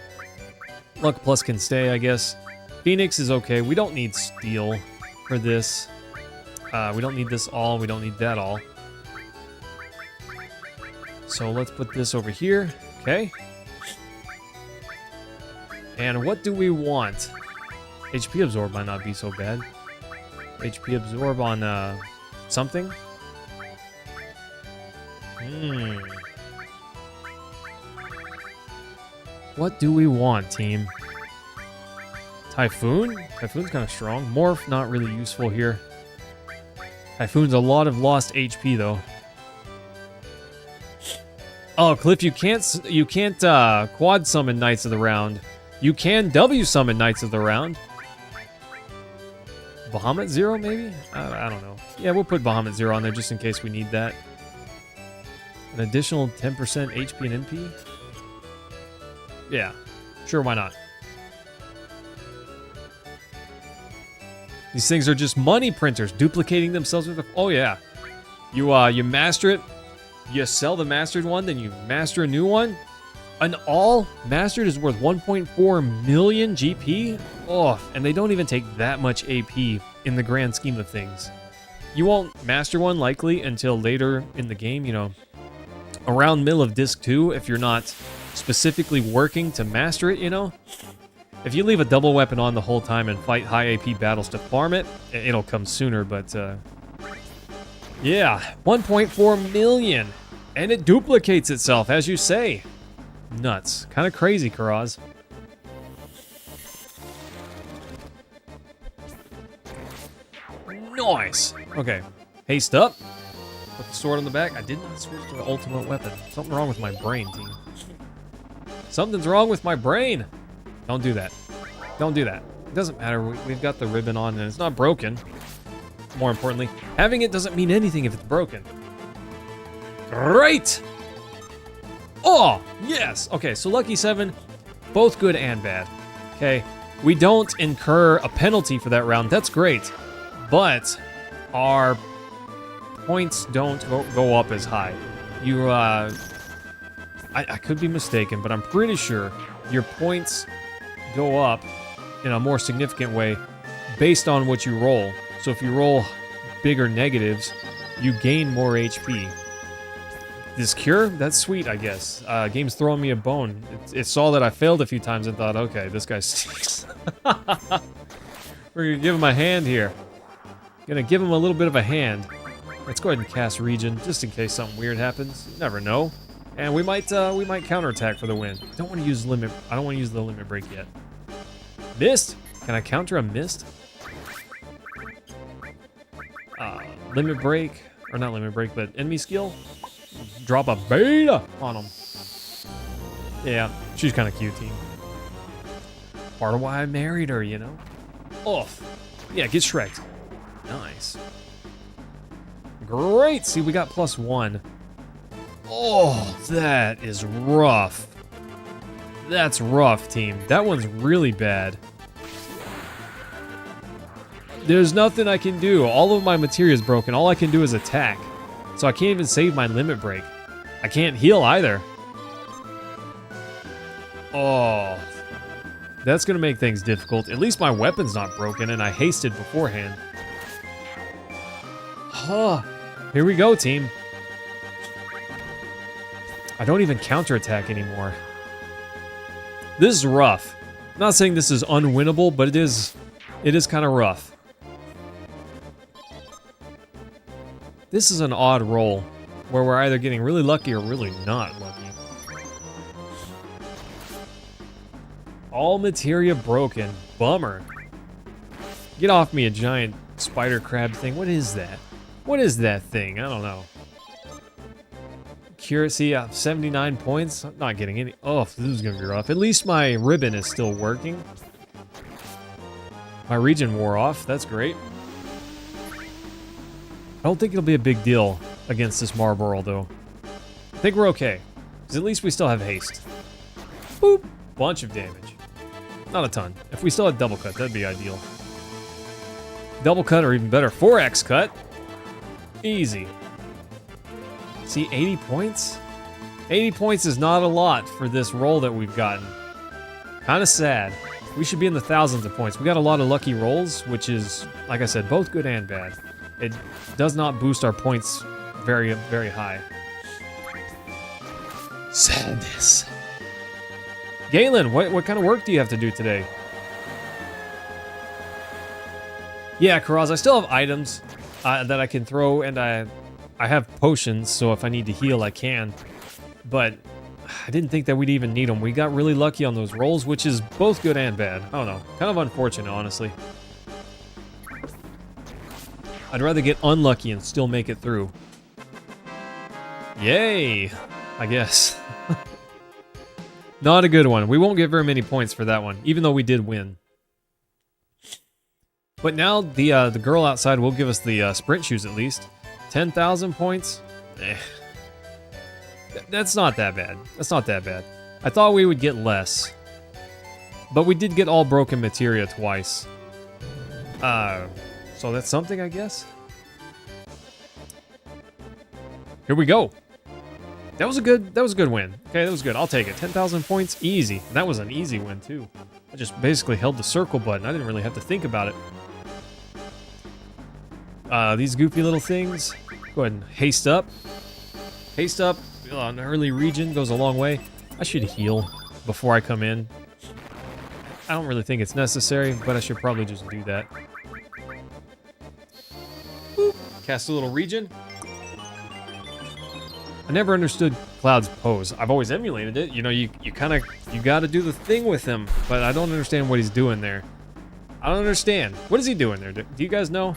[SPEAKER 1] Luck plus can stay, I guess. Phoenix is okay. We don't need steel for this. We don't need this all. We don't need that all. So let's put this over here. Okay. And what do we want? HP absorb might not be so bad. HP absorb on something. What do we want, team? Typhoon? Typhoon's kind of strong. Morph, not really useful here. Typhoon's a lot of lost HP though. Oh, Cliff, you can't quad summon Knights of the Round. You can W summon Knights of the Round. Bahamut Zero, maybe? I don't know. Yeah, we'll put Bahamut Zero on there just in case we need that. An additional 10% HP and NP? Yeah, sure, why not? These things are just money printers, duplicating themselves with the... Oh, yeah. You master it, you sell the mastered one, then you master a new one. An all mastered is worth 1.4 million GP? Oh, and they don't even take that much AP in the grand scheme of things. You won't master one likely until later in the game, you know, around middle of disc 2 if you're not specifically working to master it, you know. If you leave a double weapon on the whole time and fight high AP battles to farm it, it'll come sooner, but yeah, 1.4 million. And it duplicates itself, as you say. Nuts. Kind of crazy, Karaz. Nice. Okay. Haste up. Put the sword on the back. I did not switch to the ultimate weapon. Something wrong with my brain, team. Something's wrong with my brain. Don't do that. Don't do that. It doesn't matter. We've got the ribbon on and it's not broken. More importantly, having it doesn't mean anything if it's broken. Great! Oh, yes. Okay, so Lucky 7, both good and bad. Okay, we don't incur a penalty for that round. That's great. But our points don't go up as high. You, I could be mistaken, but I'm pretty sure your points go up in a more significant way based on what you roll. So if you roll bigger negatives, you gain more HP. This cure, that's sweet, I guess. Game's throwing me a bone. It saw that I failed a few times and thought, okay, this guy stinks. We're gonna give him a hand here. Gonna give him a little bit of a hand. Let's go ahead and cast Regen, just in case something weird happens. You never know. And we might counterattack for the win. I don't want to use the limit break yet. Mist? Can I counter a mist? Limit break, or not limit break, but enemy skill. Drop a beta on him. Yeah, she's kind of cute, team. Part of why I married her, you know? Oh, yeah, get Shrek'd. Nice. Great, see, we got +1. Oh, that is rough. That's rough, team. That one's really bad. There's nothing I can do. All of my materia is broken. All I can do is attack. So I can't even save my limit break. I can't heal either. Oh. That's gonna make things difficult. At least my weapon's not broken and I hasted beforehand. Huh. Here we go, team. I don't even counterattack anymore. This is rough. I'm not saying this is unwinnable, but it is kind of rough. This is an odd roll, where we're either getting really lucky or really not lucky. All materia broken. Bummer. Get off me, a giant spider crab thing. What is that? What is that thing? I don't know. Accuracy, 79 points. I'm not getting any. Oh, this is gonna be rough. At least my ribbon is still working. My regen wore off. That's great. I don't think it'll be a big deal against this Marlboro, though. I think we're okay. Because at least we still have haste. Boop. Bunch of damage. Not a ton. If we still had double cut, that'd be ideal. Double cut or even better, 4x cut. Easy. See, 80 points? 80 points is not a lot for this roll that we've gotten. Kind of sad. We should be in the thousands of points. We got a lot of lucky rolls, which is, like I said, both good and bad. It does not boost our points very, very high. Sadness. Galen, what kind of work do you have to do today? Yeah, Karaz, I still have items that I can throw, and I have potions, so if I need to heal, I can. But I didn't think that we'd even need them. We got really lucky on those rolls, which is both good and bad. I don't know. Kind of unfortunate, honestly. I'd rather get unlucky and still make it through. Yay! I guess. Not a good one. We won't get very many points for that one, even though we did win. But now the girl outside will give us the sprint shoes at least. 10,000 points? Eh. That's not that bad. That's not that bad. I thought we would get less. But we did get all broken materia twice. So that's something, I guess. Here we go. That was a good win. Okay, that was good. I'll take it. 10,000 points, easy. And that was an easy win too. I just basically held the circle button. I didn't really have to think about it. These goofy little things. Go ahead and haste up. Haste up on early regen goes a long way. I should heal before I come in. I don't really think it's necessary, but I should probably just do that. Boop. Cast a little regen. I never understood Cloud's pose. I've always emulated it. You know, you gotta do the thing with him, but I don't understand what he's doing there. I don't understand. What is he doing there? Do you guys know?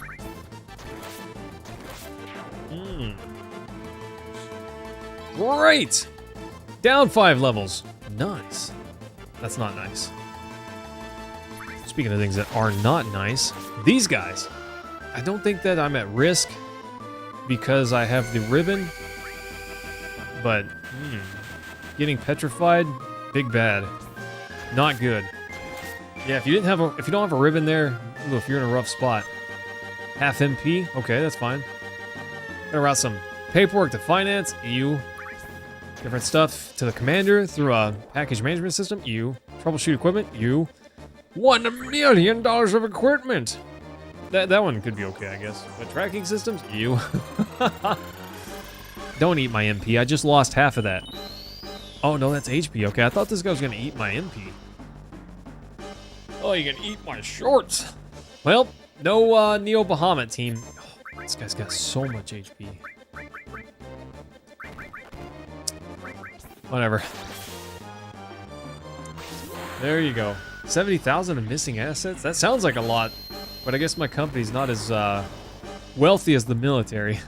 [SPEAKER 1] Great! Down 5 levels. Nice. That's not nice. Speaking of things that are not nice, these guys. I don't think that I'm at risk because I have the ribbon, but getting petrified, big bad. Not good. Yeah, if you don't have a ribbon there, oof, you're in a rough spot. Half MP, okay, that's fine. Gotta route some paperwork to finance, ew. Different stuff to the commander through a package management system, ew. Troubleshoot equipment, ew. $1 million of equipment. That one could be okay, I guess. But tracking systems, ew. Don't eat my MP. I just lost half of that. Oh no, that's HP. Okay, I thought this guy was gonna eat my MP. Oh, you can eat my shorts. Well, no Neo Bahamut team. Oh, this guy's got so much HP. Whatever. There you go. 70,000 in missing assets? That sounds like a lot. But I guess my company's not as wealthy as the military.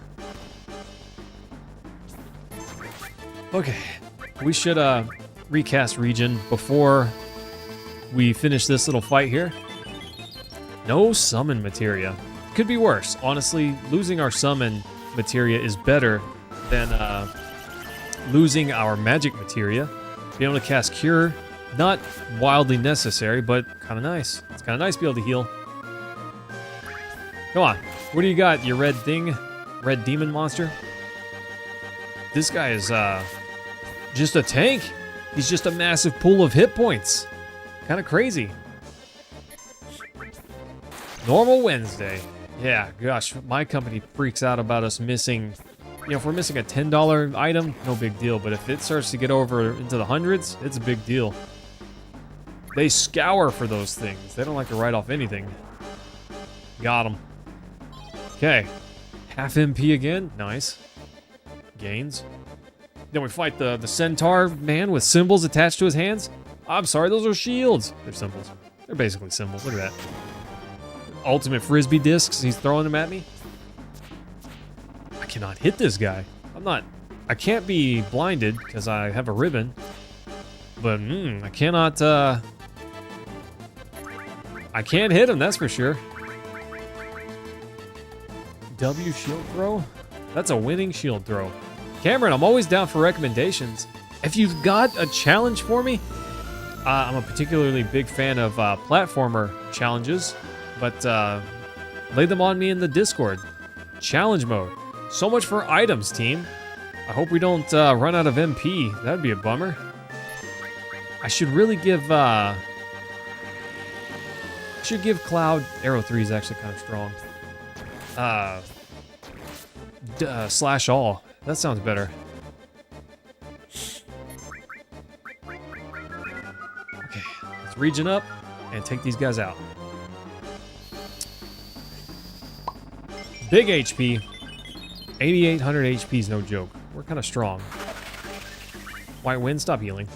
[SPEAKER 1] Okay. We should recast region before we finish this little fight here. No summon materia. Could be worse. Honestly, losing our summon materia is better than losing our magic materia. Being able to cast Cure, not wildly necessary, but kind of nice. It's kind of nice to be able to heal. Come on. What do you got, you red thing? Red demon monster? This guy is just a tank. He's just a massive pool of hit points. Kind of crazy. Normal Wednesday. Yeah, gosh, my company freaks out about us missing. You know, if we're missing a $10 item, no big deal. But if it starts to get over into the hundreds, it's a big deal. They scour for those things. They don't like to write off anything. Got them. Okay. Half MP again. Nice. Gains. Then we fight the centaur man with symbols attached to his hands. I'm sorry, those are shields. They're symbols. They're basically symbols. Look at that. Ultimate frisbee discs. He's throwing them at me. I cannot hit this guy. I can't be blinded because I have a ribbon. But I cannot I can't hit him, that's for sure. W shield throw? That's a winning shield throw. Cameron, I'm always down for recommendations. If you've got a challenge for me, I'm a particularly big fan of platformer challenges, but lay them on me in the Discord. Challenge mode. So much for items, team. I hope we don't run out of MP. That'd be a bummer. I should really give Cloud. Arrow 3 is actually kind of strong. Slash all. That sounds better. Okay, let's region up and take these guys out. Big HP. 8,800 HP is no joke. We're kind of strong. White Wind, stop healing.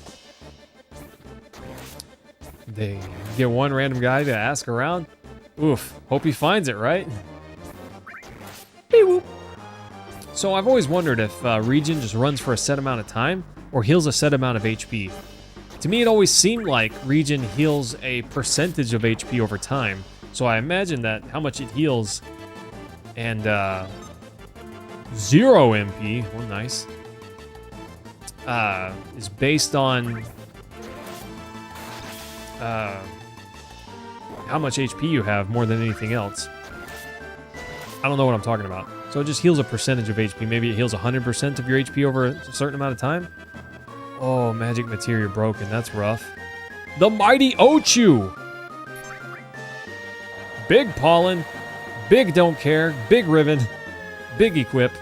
[SPEAKER 1] They get one random guy to ask around. Oof. Hope he finds it, right? Beep-whoop. So I've always wondered if Regen just runs for a set amount of time or heals a set amount of HP. To me, it always seemed like Regen heals a percentage of HP over time. So I imagine that how much it heals and 0 MP, well, nice, is based on how much HP you have more than anything else. I don't know what I'm talking about. So it just heals a percentage of HP. Maybe it heals 100% of your HP over a certain amount of time. Oh, magic materia broken. That's rough. The mighty Ochu. Big pollen. Big don't care. Big ribbon. Big equip.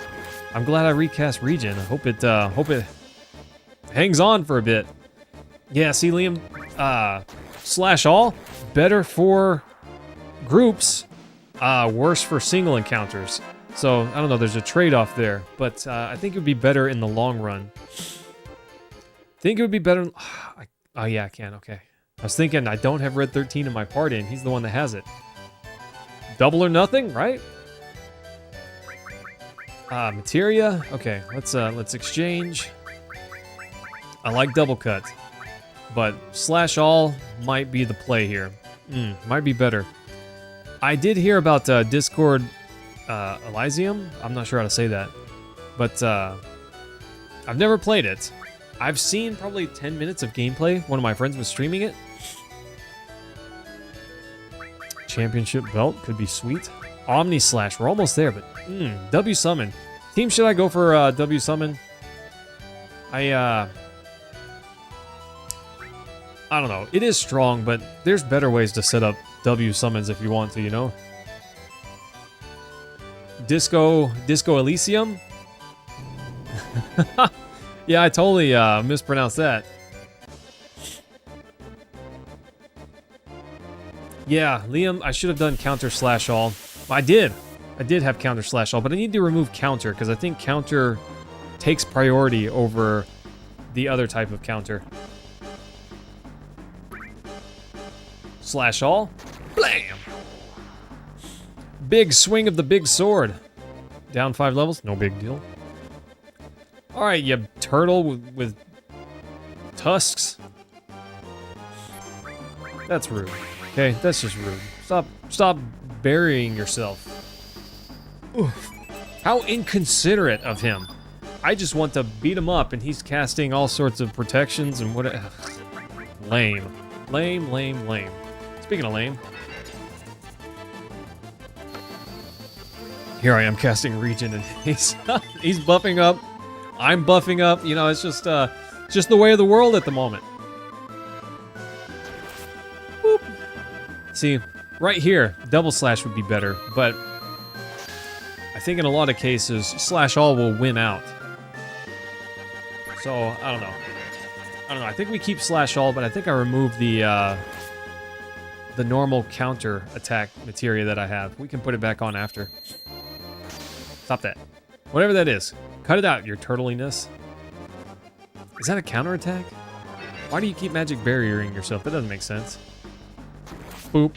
[SPEAKER 1] I'm glad I recast Regen. I hope it hangs on for a bit. Yeah, see, Liam, slash all, better for groups, worse for single encounters. So, I don't know, there's a trade-off there, but I think it would be better in the long run. Think it would be better... oh, yeah, I can, okay. I was thinking I don't have Red 13 in my party, and he's the one that has it. Double or nothing, right? Materia. Okay, let's exchange. I like double cut, but slash all might be the play here. Might be better. I did hear about Discord Elysium. I'm not sure how to say that, but I've never played it. I've seen probably 10 minutes of gameplay. One of my friends was streaming it. Championship belt could be sweet. Omni Slash, we're almost there, but W Summon. Team, should I go for W Summon? I don't know. It is strong, but there's better ways to set up W Summons if you want to, you know? Disco Elysium? Yeah, I totally mispronounced that. Yeah, Liam, I should have done counter slash all. I did have counter slash all, but I need to remove counter because I think counter takes priority over the other type of counter. Slash all. Blam! Big swing of the big sword. Down 5 levels, no big deal. Alright, you turtle with tusks. That's rude. Okay, that's just rude. Stop burying yourself. Oof. How inconsiderate of him. I just want to beat him up and he's casting all sorts of protections and what. Lame. Lame. Speaking of lame. Here I am casting Regen and he's buffing up. I'm buffing up. You know, it's just the way of the world at the moment. Boop. See, right here, double slash would be better, but I think in a lot of cases, slash all will win out. So, I don't know. I think we keep slash all, but I think I remove the normal counter attack materia that I have. We can put it back on after. Stop that. Whatever that is. Cut it out, your turtliness. Is that a counterattack? Why do you keep magic barriering yourself? That doesn't make sense. Boop.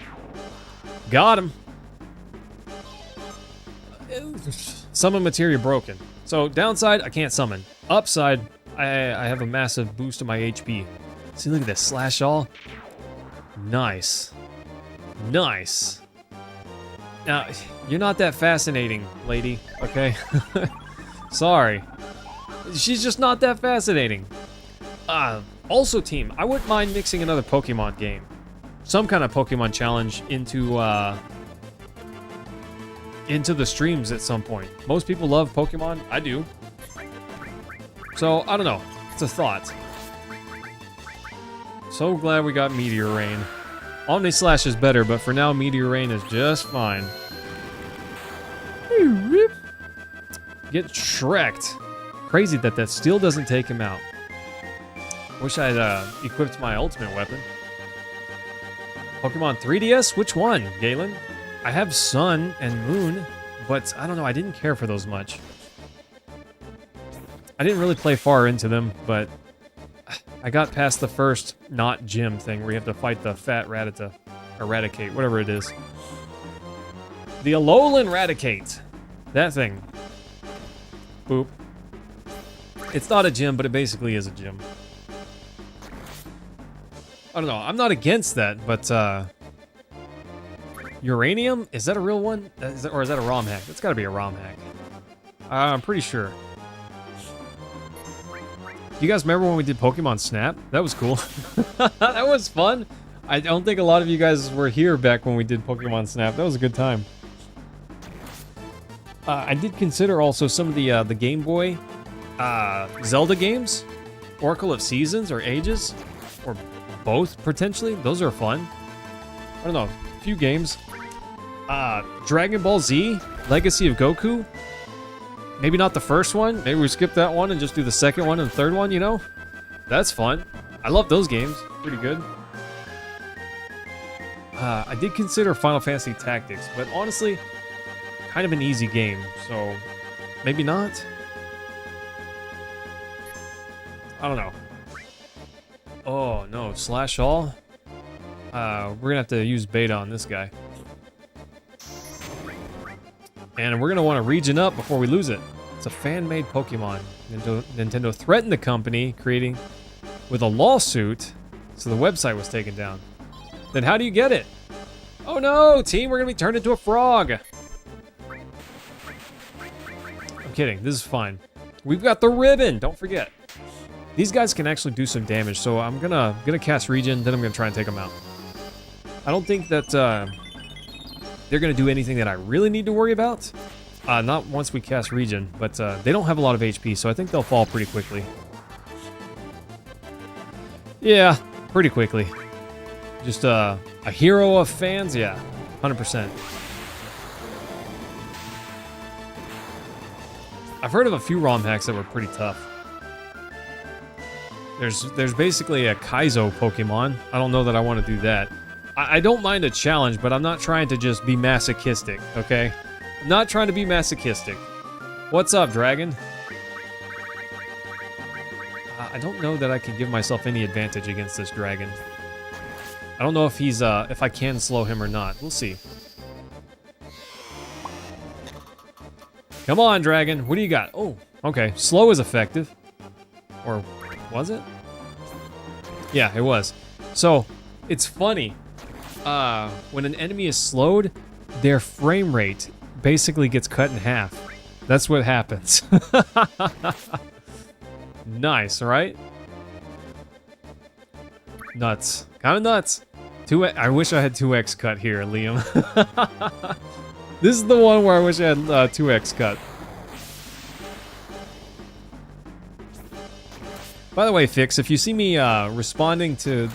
[SPEAKER 1] Got him. Summon materia broken. So downside, I can't summon. Upside, I have a massive boost to my HP. See, look at this. Slash all. Nice. Nice. Now, you're not that fascinating, lady, okay? Sorry. She's just not that fascinating. Also, team, I wouldn't mind mixing another Pokemon game. Some kind of Pokemon challenge into the streams at some point. Most people love Pokemon. I do. So, I don't know. It's a thought. So glad we got Meteor Rain. Omni Slash is better, but for now, Meteor Rain is just fine. Get Shrek'd. Crazy that still doesn't take him out. Wish I'd equipped my ultimate weapon. Pokemon 3DS? Which one, Galen? I have Sun and Moon, but I don't know, I didn't care for those much. I didn't really play far into them, but I got past the first not gym thing where you have to fight the fat Rattata. Eradicate, whatever it is. The Alolan Raticate. That thing. Boop. It's not a gym, but it basically is a gym. I don't know, I'm not against that, but Uranium? Is that a real one? Or is that a ROM hack? That's gotta be a ROM hack. I'm pretty sure. Do you guys remember when we did Pokemon Snap? That was cool. That was fun. I don't think a lot of you guys were here back when we did Pokemon Snap. That was a good time. I did consider also some of the Game Boy Zelda games. Oracle of Seasons or Ages. Or both, potentially. Those are fun. I don't know. A few games. Dragon Ball Z, Legacy of Goku. Maybe not the first one. Maybe we skip that one and just do the second one and the third one, you know? That's fun. I love those games. Pretty good. I did consider Final Fantasy Tactics, but honestly, kind of an easy game, so maybe not? I don't know. Oh, no. Slash all? We're gonna have to use beta on this guy. And we're gonna want to regen up before we lose it. It's a fan-made Pokemon. Nintendo threatened the company creating with a lawsuit, so the website was taken down. Then how do you get it? Oh no, team, we're gonna be turned into a frog. I'm kidding, this is fine. We've got the ribbon, don't forget. These guys can actually do some damage, so I'm gonna cast Regen, then I'm gonna try and take them out. I don't think that they're gonna do anything that I really need to worry about. Not once we cast Regen, but they don't have a lot of HP, so I think they'll fall pretty quickly. Yeah, pretty quickly. Just a hero of fans, yeah, 100%. I've heard of a few ROM hacks that were pretty tough. There's basically a Kaizo Pokemon. I don't know that I want to do that. I don't mind a challenge, but I'm not trying to just be masochistic, okay? I'm not trying to be masochistic. What's up, Dragon? I don't know that I can give myself any advantage against this dragon. I don't know if he's, if I can slow him or not. We'll see. Come on, Dragon. What do you got? Oh, okay. Slow is effective. Or was it? Yeah, it was. So, it's funny. When an enemy is slowed, their frame rate basically gets cut in half. That's what happens. Nice, right? Nuts. Kind of nuts. I wish I had 2x cut here, Liam. This is the one where I wish I had 2x cut. By the way, Fix, if you see me responding to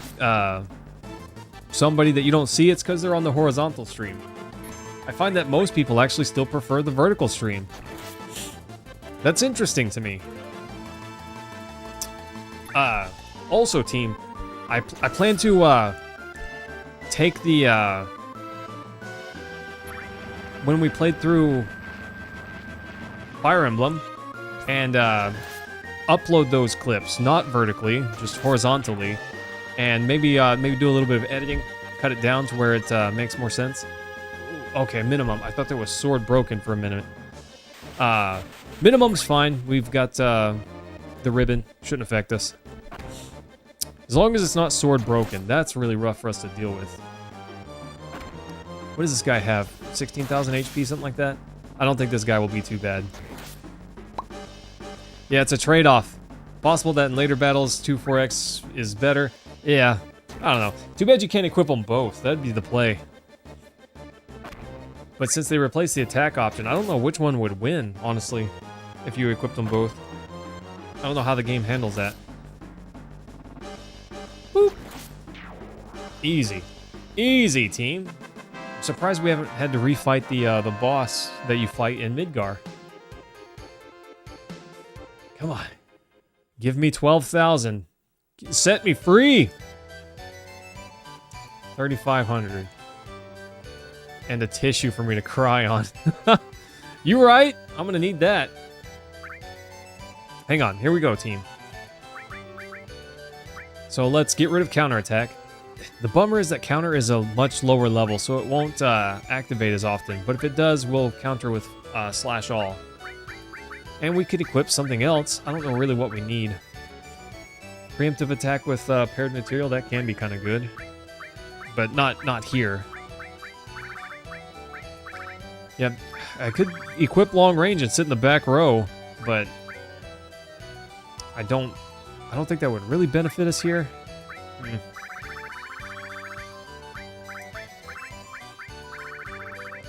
[SPEAKER 1] somebody that you don't see, it's because they're on the horizontal stream. I find that most people actually still prefer the vertical stream. That's interesting to me. Also, team, I plan to take the when we played through Fire Emblem and upload those clips, not vertically, just horizontally, and maybe do a little bit of editing, cut it down to where it makes more sense. Okay, minimum. I thought there was sword broken for a minute. Minimum's fine. We've got the ribbon. Shouldn't affect us. As long as it's not sword broken. That's really rough for us to deal with. What does this guy have? 16,000 HP, something like that? I don't think this guy will be too bad. Yeah, it's a trade-off. Possible that in later battles, 2-4x is better. Yeah, I don't know. Too bad you can't equip them both. That'd be the play. But since they replaced the attack option, I don't know which one would win, honestly, if you equipped them both. I don't know how the game handles that. Boop. Easy. Easy, team. I'm surprised we haven't had to refight the boss that you fight in Midgar. Come on. Give me 12,000. Set me free. 3,500. And a tissue for me to cry on. You right? I'm gonna need that. Hang on, here we go, team. So let's get rid of counterattack. The bummer is that counter is a much lower level, so it won't activate as often. But if it does, we'll counter with slash all. And we could equip something else. I don't know really what we need. Preemptive attack with paired material, that can be kind of good. But not here. Yeah, I could equip long range and sit in the back row, but I don't think that would really benefit us here.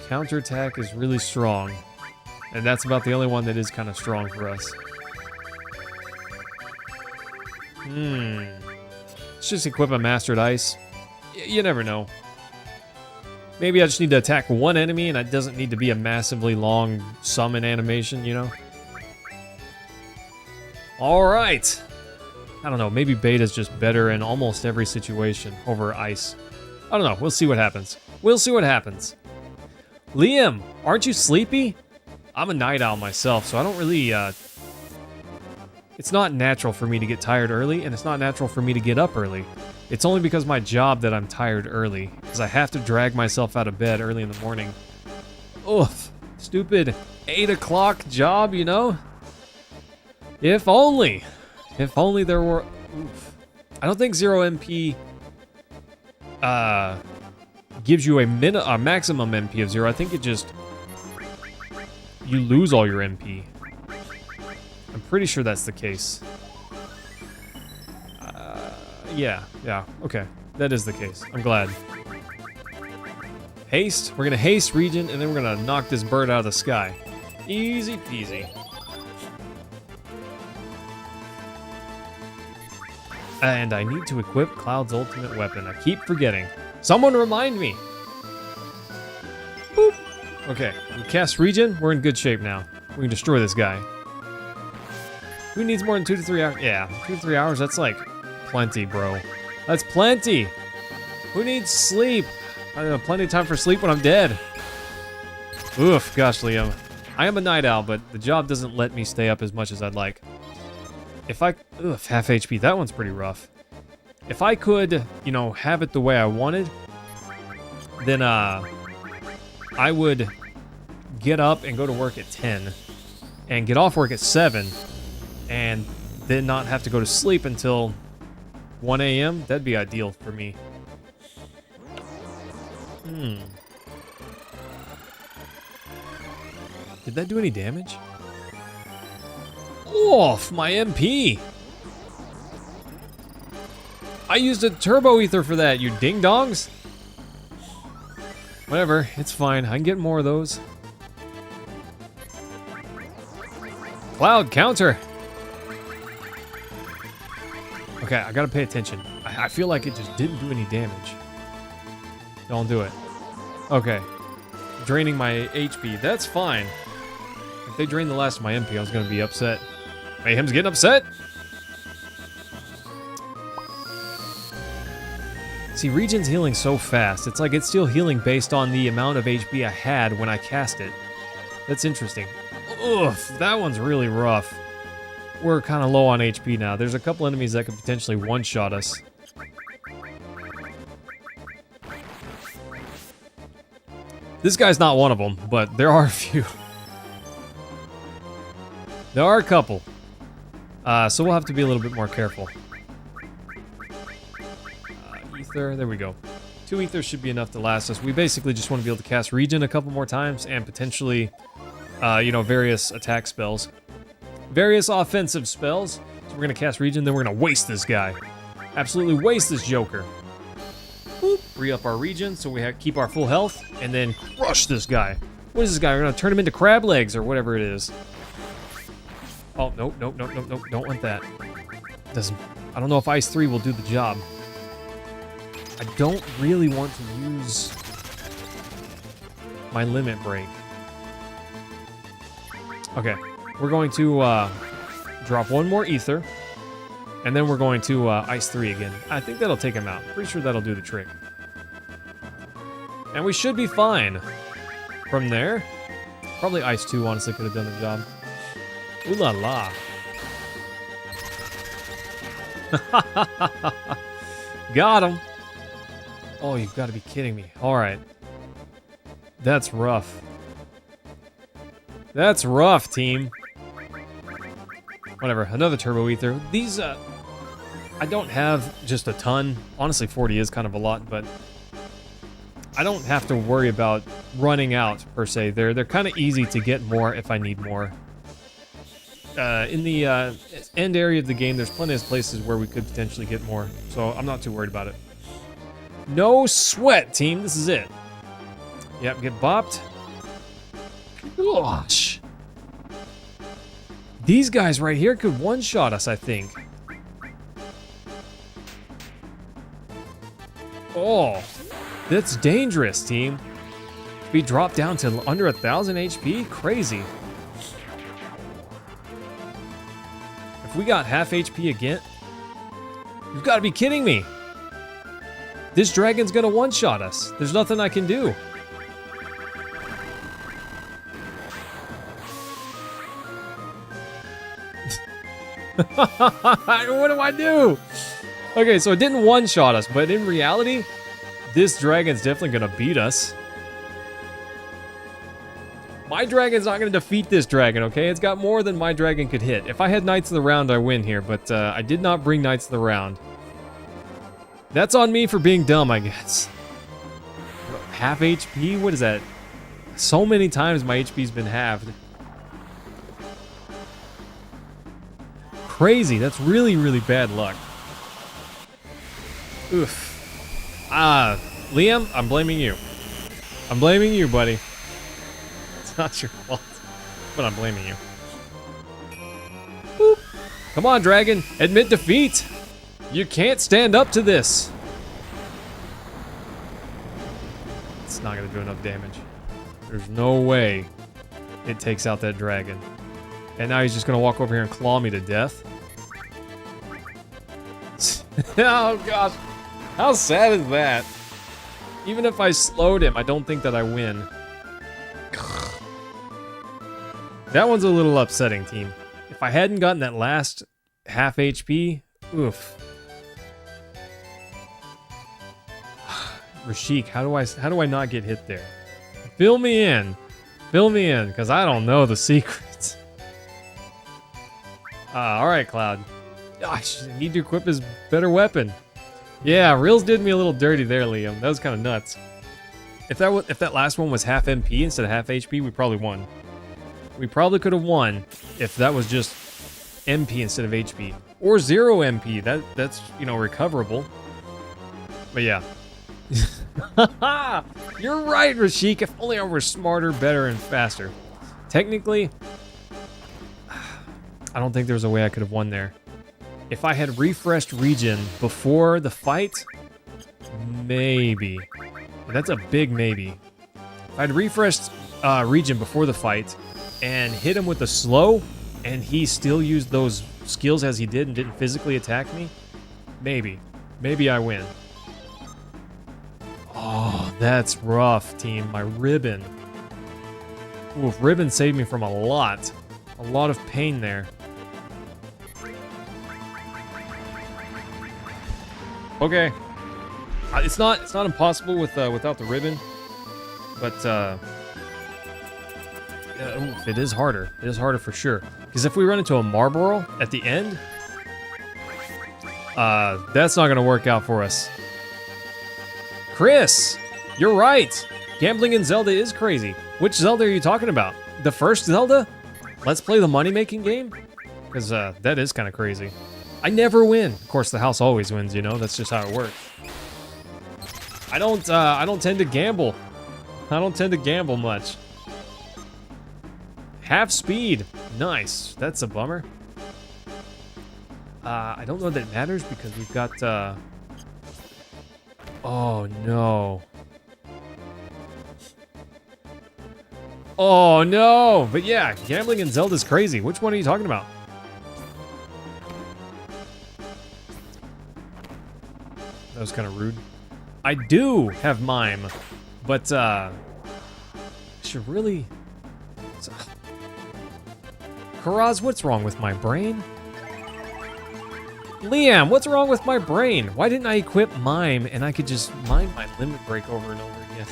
[SPEAKER 1] Counterattack is really strong, and that's about the only one that is kind of strong for us. Let's just equip a Mastered Ice. You never know. Maybe I just need to attack one enemy and it doesn't need to be a massively long summon animation, you know? Alright! I don't know, maybe Beta's just better in almost every situation over Ice. I don't know, we'll see what happens. We'll see what happens. Liam, aren't you sleepy? I'm a night owl myself, so I don't really, it's not natural for me to get tired early, and it's not natural for me to get up early. It's only because of my job that I'm tired early, because I have to drag myself out of bed early in the morning. Oof, stupid 8 o'clock job, you know? If only there were, oof. I don't think 0 MP gives you a maximum MP of 0. I think it just, you lose all your MP. I'm pretty sure that's the case. Yeah, okay. That is the case. I'm glad. Haste. We're gonna haste Regen, and then we're gonna knock this bird out of the sky. Easy peasy. And I need to equip Cloud's ultimate weapon. I keep forgetting. Someone remind me! Boop! Okay, we cast Regen. We're in good shape now. We can destroy this guy. Who needs more than 2 to 3 hours? Yeah, 2 to 3 hours, that's like plenty, bro. That's plenty! Who needs sleep? I have plenty of time for sleep when I'm dead. Oof, gosh, Liam. I am a night owl, but the job doesn't let me stay up as much as I'd like. If I... Ugh, half HP. That one's pretty rough. If I could, you know, have it the way I wanted, then, I would get up and go to work at 10, and get off work at 7, and then not have to go to sleep until 1 a.m. That'd be ideal for me. Did that do any damage? Oof, my MP! I used a turbo ether for that, you ding-dongs! Whatever, it's fine. I can get more of those. Cloud, counter! Okay, I gotta pay attention. I feel like it just didn't do any damage. Don't do it. Okay. Draining my HP. That's fine. If they drain the last of my MP, I was gonna be upset. Mayhem's getting upset? See, Regen's healing so fast. It's like it's still healing based on the amount of HP I had when I cast it. That's interesting. Oof, that one's really rough. We're kind of low on HP now. There's a couple enemies that could potentially one-shot us. This guy's not one of them, but there are a few. There are a couple. So we'll have to be a little bit more careful. Ether, there we go. 2 ethers should be enough to last us. We basically just want to be able to cast Regen a couple more times and potentially, you know, various attack spells. Various offensive spells. So we're going to cast Regen, then we're going to waste this guy. Absolutely waste this Joker. Boop. Re-up our Regen so we keep our full health, and then crush this guy. What is this guy? We're going to turn him into crab legs or whatever it is. Oh, nope, nope, nope, nope, nope. Don't want that. Doesn't. I don't know if Ice 3 will do the job. I don't really want to use my limit break. Okay, we're going to drop one more ether, and then we're going to Ice 3 again. I think that'll take him out. Pretty sure that'll do the trick. And we should be fine. From there, probably Ice 2 honestly could have done the job. Ooh la la. Got him. Oh, you've got to be kidding me. All right. That's rough. That's rough, team. Whatever. Another turbo ether. These, I don't have just a ton. Honestly, 40 is kind of a lot, but I don't have to worry about running out, per se. They're kind of easy to get more if I need more. In the end area of the game, there's plenty of places where we could potentially get more, so I'm not too worried about it. No sweat, team. This is it. Yep, get bopped. Gosh. These guys right here could one-shot us, I think. Oh, that's dangerous, team. We dropped down to under 1,000 HP? Crazy. If we got half HP again, you've got to be kidding me. This dragon's gonna one-shot us. There's nothing I can do. What do I do? Okay, so it didn't one-shot us, but in reality, this dragon's definitely gonna beat us. My dragon's not gonna defeat this dragon, okay? It's got more than my dragon could hit. If I had Knights of the Round, I win here, but I did not bring Knights of the Round. That's on me for being dumb, I guess. Half HP? What is that? So many times my HP's been halved. Crazy. That's really, really bad luck. Oof. Liam, I'm blaming you. I'm blaming you, buddy. It's not your fault, but I'm blaming you. Boop. Come on, dragon. Admit defeat. You can't stand up to this. It's not gonna do enough damage. There's no way it takes out that dragon. And now he's just gonna walk over here and claw me to death. Oh gosh. How sad is that? Even if I slowed him, I don't think that I win. That one's a little upsetting, team. If I hadn't gotten that last half HP, oof. Rashik, how do I not get hit there? Fill me in, because I don't know the secrets. All right, Cloud. Gosh, I need to equip his better weapon. Yeah, Reels did me a little dirty there, Liam. That was kind of nuts. If that last one was half MP instead of half HP, we probably won. We probably could have won if that was just MP instead of HP. Or 0 MP. That's, you know, recoverable. But yeah. You're right, Rashik. If only I were smarter, better, and faster. Technically, I don't think there was a way I could have won there. If I had refreshed region before the fight, maybe. And that's a big maybe. If I'd refreshed region before the fight and hit him with a slow, and he still used those skills as he did and didn't physically attack me, maybe. Maybe I win. Oh, that's rough, team. My ribbon. Oof, ribbon saved me from a lot of pain there. Okay. It's not impossible without the ribbon, but oof, it is harder. It is harder for sure. Because if we run into a Marlboro at the end, that's not gonna work out for us. Chris, you're right. Gambling in Zelda is crazy. Which Zelda are you talking about? The first Zelda? Let's play the money-making game? Because that is kind of crazy. I never win. Of course, the house always wins, you know? That's just how it works. I don't tend to gamble. I don't tend to gamble much. Half speed. Nice. That's a bummer. I don't know that it matters because we've got, oh, no. Oh, no. But yeah, gambling in Zelda's crazy. Which one are you talking about? That was kind of rude. I do have mime, but I should really... Karaz, what's wrong with my brain? Liam, what's wrong with my brain? Why didn't I equip mime and I could just mime my limit break over and over again?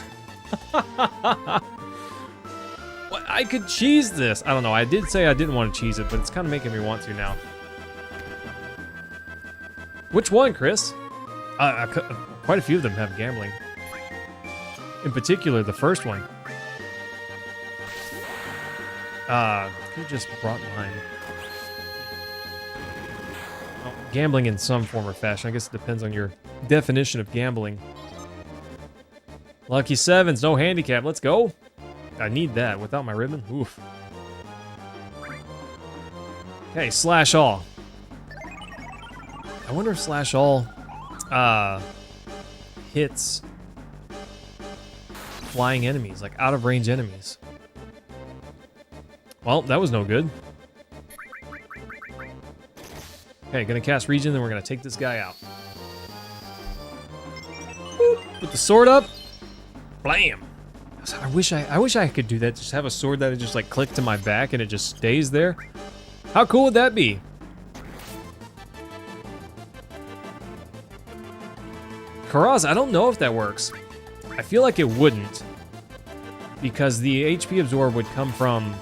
[SPEAKER 1] What, I could cheese this. I don't know. I did say I didn't want to cheese it, but it's kind of making me want to now. Which one, Chris? Quite a few of them have gambling. In particular, the first one. Could have just brought mine. Oh, gambling in some form or fashion. I guess it depends on your definition of gambling. Lucky sevens, no handicap. Let's go. I need that without my ribbon. Oof. Okay, slash all. I wonder if slash all hits flying enemies, like out of range enemies. Well, that was no good. Okay, gonna cast Regen, then we're gonna take this guy out. Boop. Put the sword up. Blam. I wish I could do that. Just have a sword that would just like click to my back and it just stays there. How cool would that be? Karaz, I don't know if that works. I feel like it wouldn't. Because the HP absorb would come from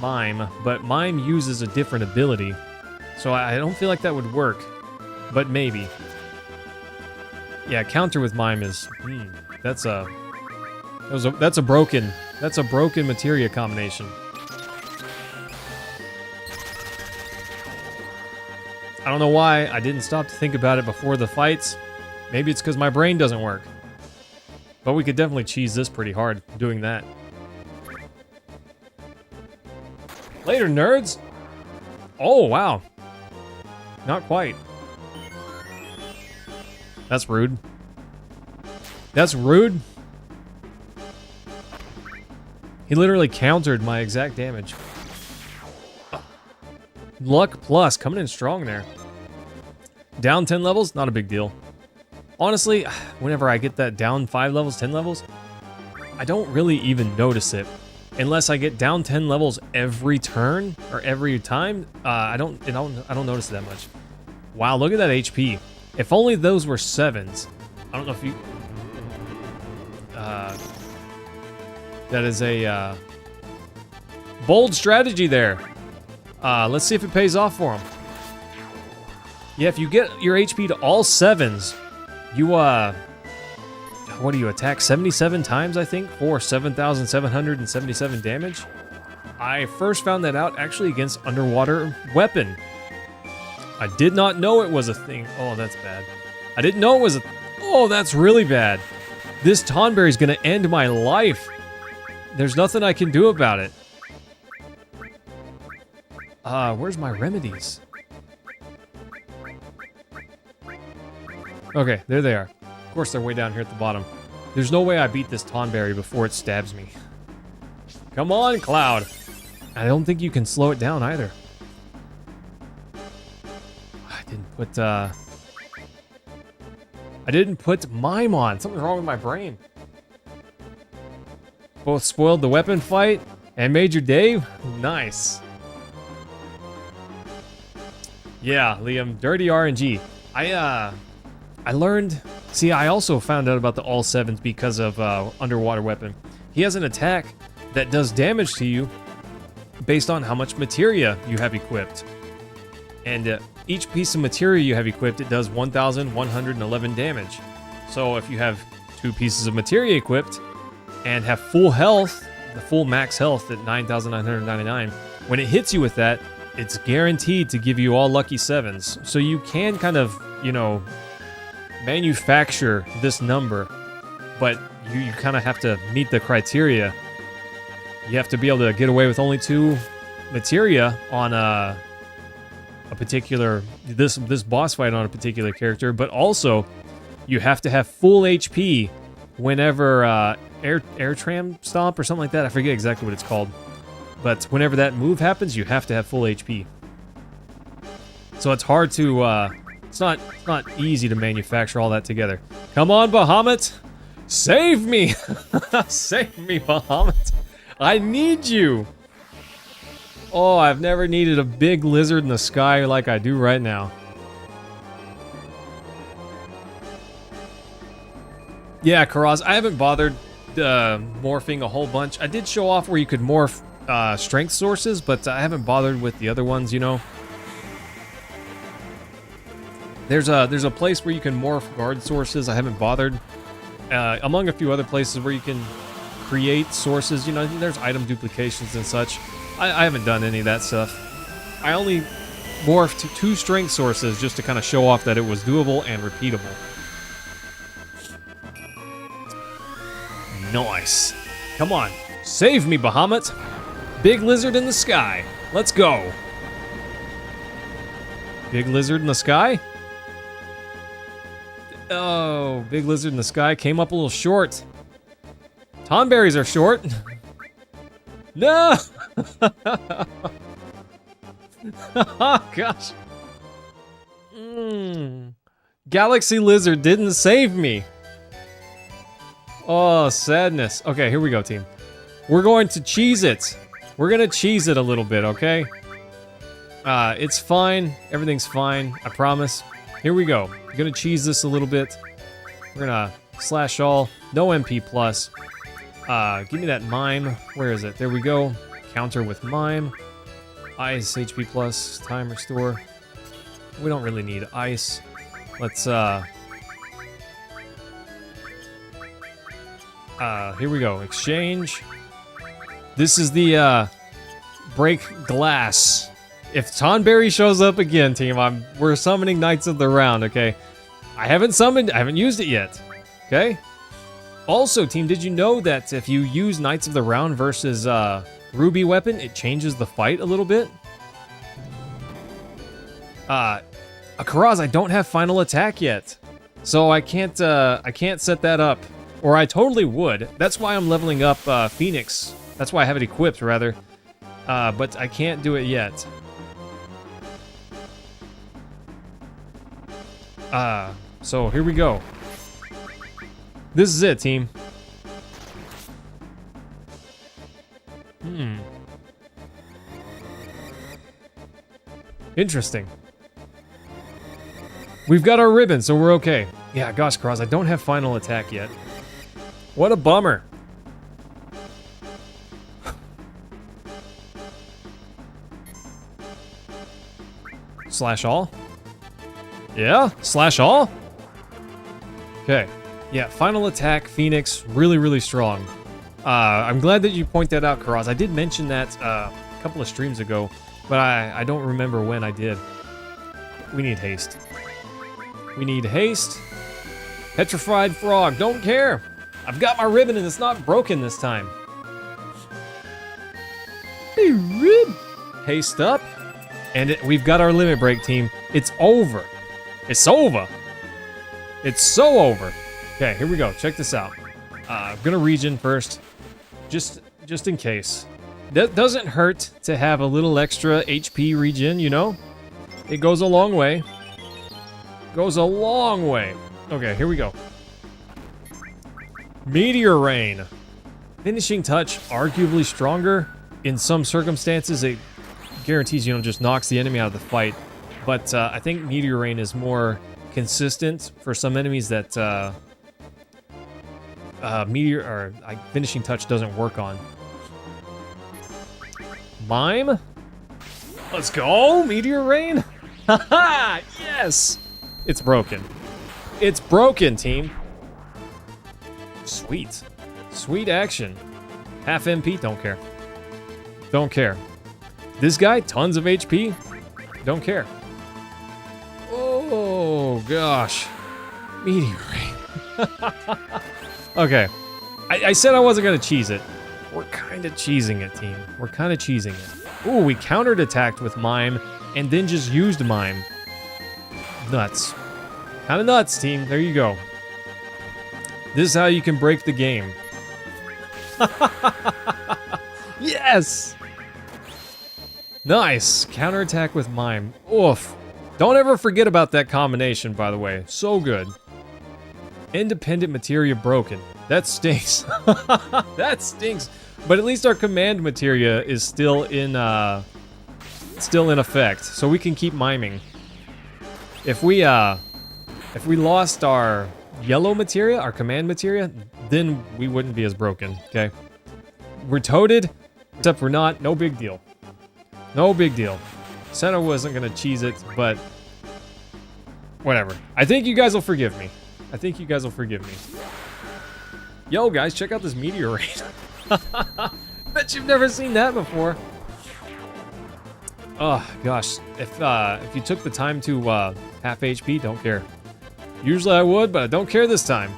[SPEAKER 1] Mime, but Mime uses a different ability. So I don't feel like that would work. But maybe. Yeah, counter with Mime is... that's a broken materia combination. I don't know why I didn't stop to think about it before the fights. Maybe it's because my brain doesn't work. But we could definitely cheese this pretty hard doing that. Later, nerds! Oh, wow. Not quite. That's rude. That's rude. He literally countered my exact damage. Luck plus, coming in strong there. Down 10 levels, not a big deal. Honestly, whenever I get that down 5 levels, 10 levels, I don't really even notice it. Unless I get down 10 levels every turn, or every time, I don't notice it that much. Wow, look at that HP. If only those were 7s. I don't know if you... that is a bold strategy there. Let's see if it pays off for him. Yeah, if you get your HP to all 7s, you, what do you attack? 77 times, I think, for 7,777 damage? I first found that out actually against Underwater Weapon. I did not know it was a thing. Oh, that's bad. I didn't know it was a... Oh, that's really bad. This Tonberry is going to end my life. There's nothing I can do about it. Where's my remedies? Okay, there they are. Of course, they're way down here at the bottom. There's no way I beat this Tonberry before it stabs me. Come on, Cloud. I don't think you can slow it down either. I didn't put Mime on. Something's wrong with my brain. Both spoiled the weapon fight and made your day? Nice. Yeah, Liam, dirty RNG. I learned... See, I also found out about the all 7s because of Underwater Weapon. He has an attack that does damage to you based on how much materia you have equipped. And each piece of materia you have equipped, it does 1,111 damage. So if you have 2 pieces of materia equipped and have full health, the full max health at 9,999, when it hits you with that, it's guaranteed to give you all lucky 7s. So you can kind of, you know, manufacture this number, but you kind of have to meet the criteria. You have to be able to get away with only 2 materia on a particular this boss fight on a particular character, but also you have to have full HP whenever air tram stomp or something like that. I forget exactly what it's called, but whenever that move happens, you have to have full HP. So it's hard to it's not easy to manufacture all that together. Come on, Bahamut, save me! Save me, Bahamut! I need you! Oh, I've never needed a big lizard in the sky like I do right now. Yeah, Karaz, I haven't bothered morphing a whole bunch. I did show off where you could morph strength sources, but I haven't bothered with the other ones, you know. There's a place where you can morph guard sources. I haven't bothered. Among a few other places where you can create sources, you know, there's item duplications and such. I haven't done any of that stuff. I only morphed 2 strength sources just to kind of show off that it was doable and repeatable. Nice. Come on. Save me, Bahamut. Big lizard in the sky. Let's go. Big lizard in the sky? Oh, big lizard in the sky came up a little short. Tonberries are short. No! Oh, gosh. Galaxy Lizard didn't save me. Oh, sadness. Okay, here we go, team. We're going to cheese it. We're gonna cheese it a little bit, okay? It's fine. Everything's fine. I promise. Here we go. We're gonna cheese this a little bit. We're gonna slash all. No MP plus. Give me that mime. Where is it? There we go. Counter with mime. Ice, HP plus, time restore. We don't really need ice. Let's, here we go. Exchange. This is the, break glass. If Tonberry shows up again, team, we're summoning Knights of the Round, okay? I haven't used it yet, okay? Also, team, did you know that if you use Knights of the Round versus Ruby weapon, it changes the fight a little bit? Karaz, I don't have final attack yet, so I can't set that up, or I totally would. That's why I'm leveling up Phoenix. That's why I have it equipped, rather. But I can't do it yet. So here we go. This is it, team. Interesting. We've got our ribbon, so we're okay. Yeah, gosh, Karaz, I don't have final attack yet. What a bummer. Slash all? Yeah, slash all? Okay. Yeah, final attack, Phoenix, really, really strong. I'm glad that you point that out, Karaz. I did mention that a couple of streams ago, but I don't remember when I did. We need haste. We need haste. Petrified frog, don't care. I've got my ribbon and it's not broken this time. Haste up. And we've got our limit break, team. It's over. It's over. It's so over. Okay, here we go. Check this out. I'm gonna regen first, just in case. That doesn't hurt to have a little extra HP regen, you know? It goes a long way. Goes a long way. Okay, here we go. Meteor Rain. Finishing touch, arguably stronger. In some circumstances, it guarantees, just knocks the enemy out of the fight. But I think Meteor Rain is more consistent for some enemies that Finishing touch doesn't work on. Mime? Let's go! Meteor Rain? Haha! Yes! It's broken. It's broken, team. Sweet. Sweet action. Half MP? Don't care. Don't care. This guy, tons of HP? Don't care. Oh, gosh. Meteor Rain. Okay. I said I wasn't going to cheese it. We're kind of cheesing it, team. We're kind of cheesing it. Ooh, we countered attacked with Mime and then just used Mime. Nuts. Kind of nuts, team. There you go. This is how you can break the game. Yes! Nice. Counterattack with Mime. Oof. Don't ever forget about that combination, by the way. So good. Independent materia broken. That stinks. That stinks. But at least our command materia is still in effect, so we can keep miming. If we lost our yellow materia, our command materia, then we wouldn't be as broken, okay? We're toted, except we're not. No big deal. No big deal. Senna wasn't gonna cheese it, but whatever. I think you guys will forgive me. I think you guys will forgive me. Yo, guys, check out this Meteor Rain. Bet you've never seen that before. Oh, gosh. If you took the time to half HP, don't care. Usually I would, but I don't care this time.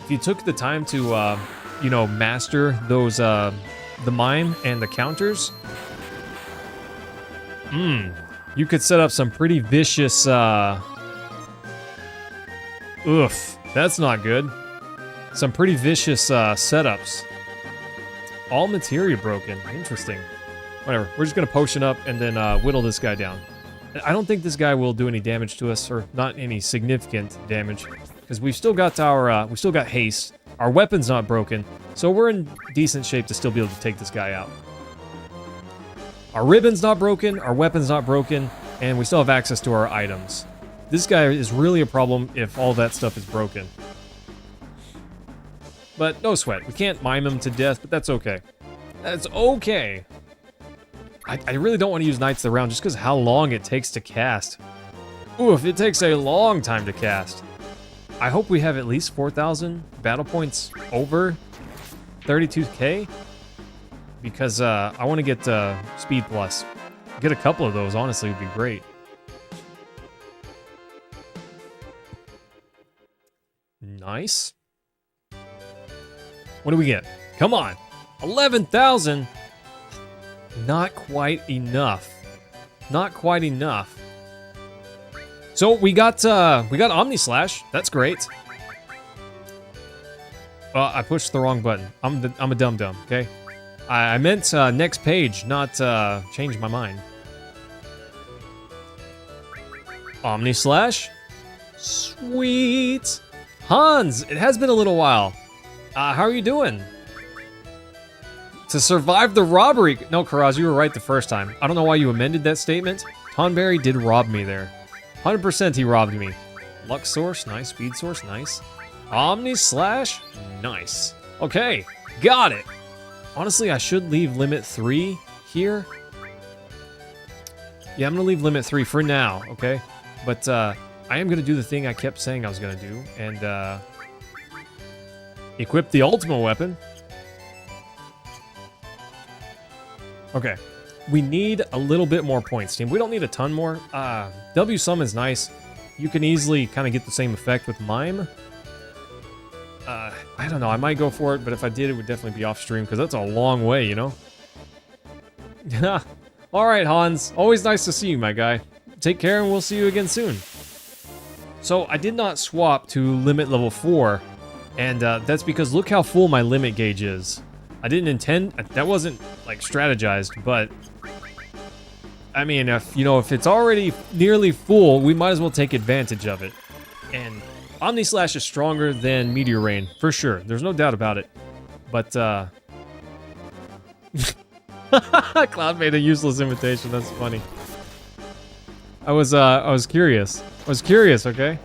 [SPEAKER 1] If you took the time to, master those, the mime and the counters, you could set up some pretty vicious, oof, that's not good. Some pretty vicious setups. All materia broken. Interesting. Whatever. We're just gonna potion up and then whittle this guy down. I don't think this guy will do any damage to us, or not any significant damage, because we've still got our we still got haste. Our weapon's not broken, so we're in decent shape to still be able to take this guy out. Our ribbon's not broken, our weapon's not broken, and we still have access to our items. This guy is really a problem if all that stuff is broken. But no sweat. We can't mime him to death, but that's okay. That's okay. I really don't want to use Knights of the Round just because how long it takes to cast. Oof, it takes a long time to cast. I hope we have at least 4,000 battle points over 32k. because I want to get Speed Plus. Get a couple of those, honestly, would be great. Nice. What do we get? Come on. 11,000. Not quite enough. Not quite enough. So we got Omni Slash. That's great. I pushed the wrong button. I'm a dum-dum, okay? I meant next page, not change my mind. Omni Slash. Sweet. Hans, it has been a little while. How are you doing? To survive the robbery. No, Karaz, you were right the first time. I don't know why you amended that statement. Tonberry did rob me there. 100% he robbed me. Luck Source, nice. Speed Source, nice. Omni Slash, nice. Okay, got it. Honestly, I should leave Limit 3 here. Yeah, I'm gonna leave Limit 3 for now, okay? But I am gonna do the thing I kept saying I was gonna do, and equip the Ultima weapon. Okay, we need a little bit more points, team. We don't need a ton more. W Summon's nice. You can easily kind of get the same effect with Mime. I don't know, I might go for it, but if I did, it would definitely be off stream, because that's a long way, you know? Alright, Hans. Always nice to see you, my guy. Take care, and we'll see you again soon. So, I did not swap to limit level 4, and that's because look how full my limit gauge is. I didn't intend, that wasn't, like, strategized, but I mean, if it's already nearly full, we might as well take advantage of it. And Omni Slash is stronger than Meteor Rain, for sure. There's no doubt about it. But, Cloud made a useless imitation, that's funny. I was curious. I was curious, okay?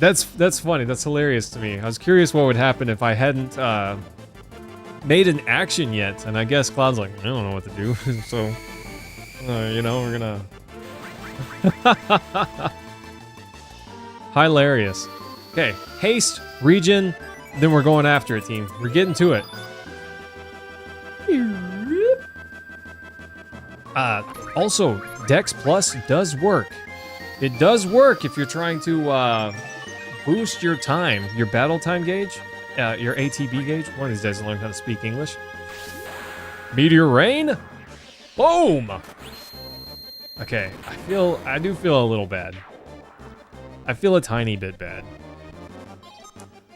[SPEAKER 1] That's funny. That's hilarious to me. I was curious what would happen if I hadn't made an action yet, and I guess Cloud's like, I don't know what to do, so you know, we're gonna. Hilarious. Okay, haste, regen, then we're going after it, team. We're getting to it. Also, Dex Plus does work. It does work if you're trying to boost your time, your battle time gauge, your ATB gauge. One of these days I'll learn how to speak English. Meteor Rain? Boom! Okay, I do feel a little bad. I feel a tiny bit bad.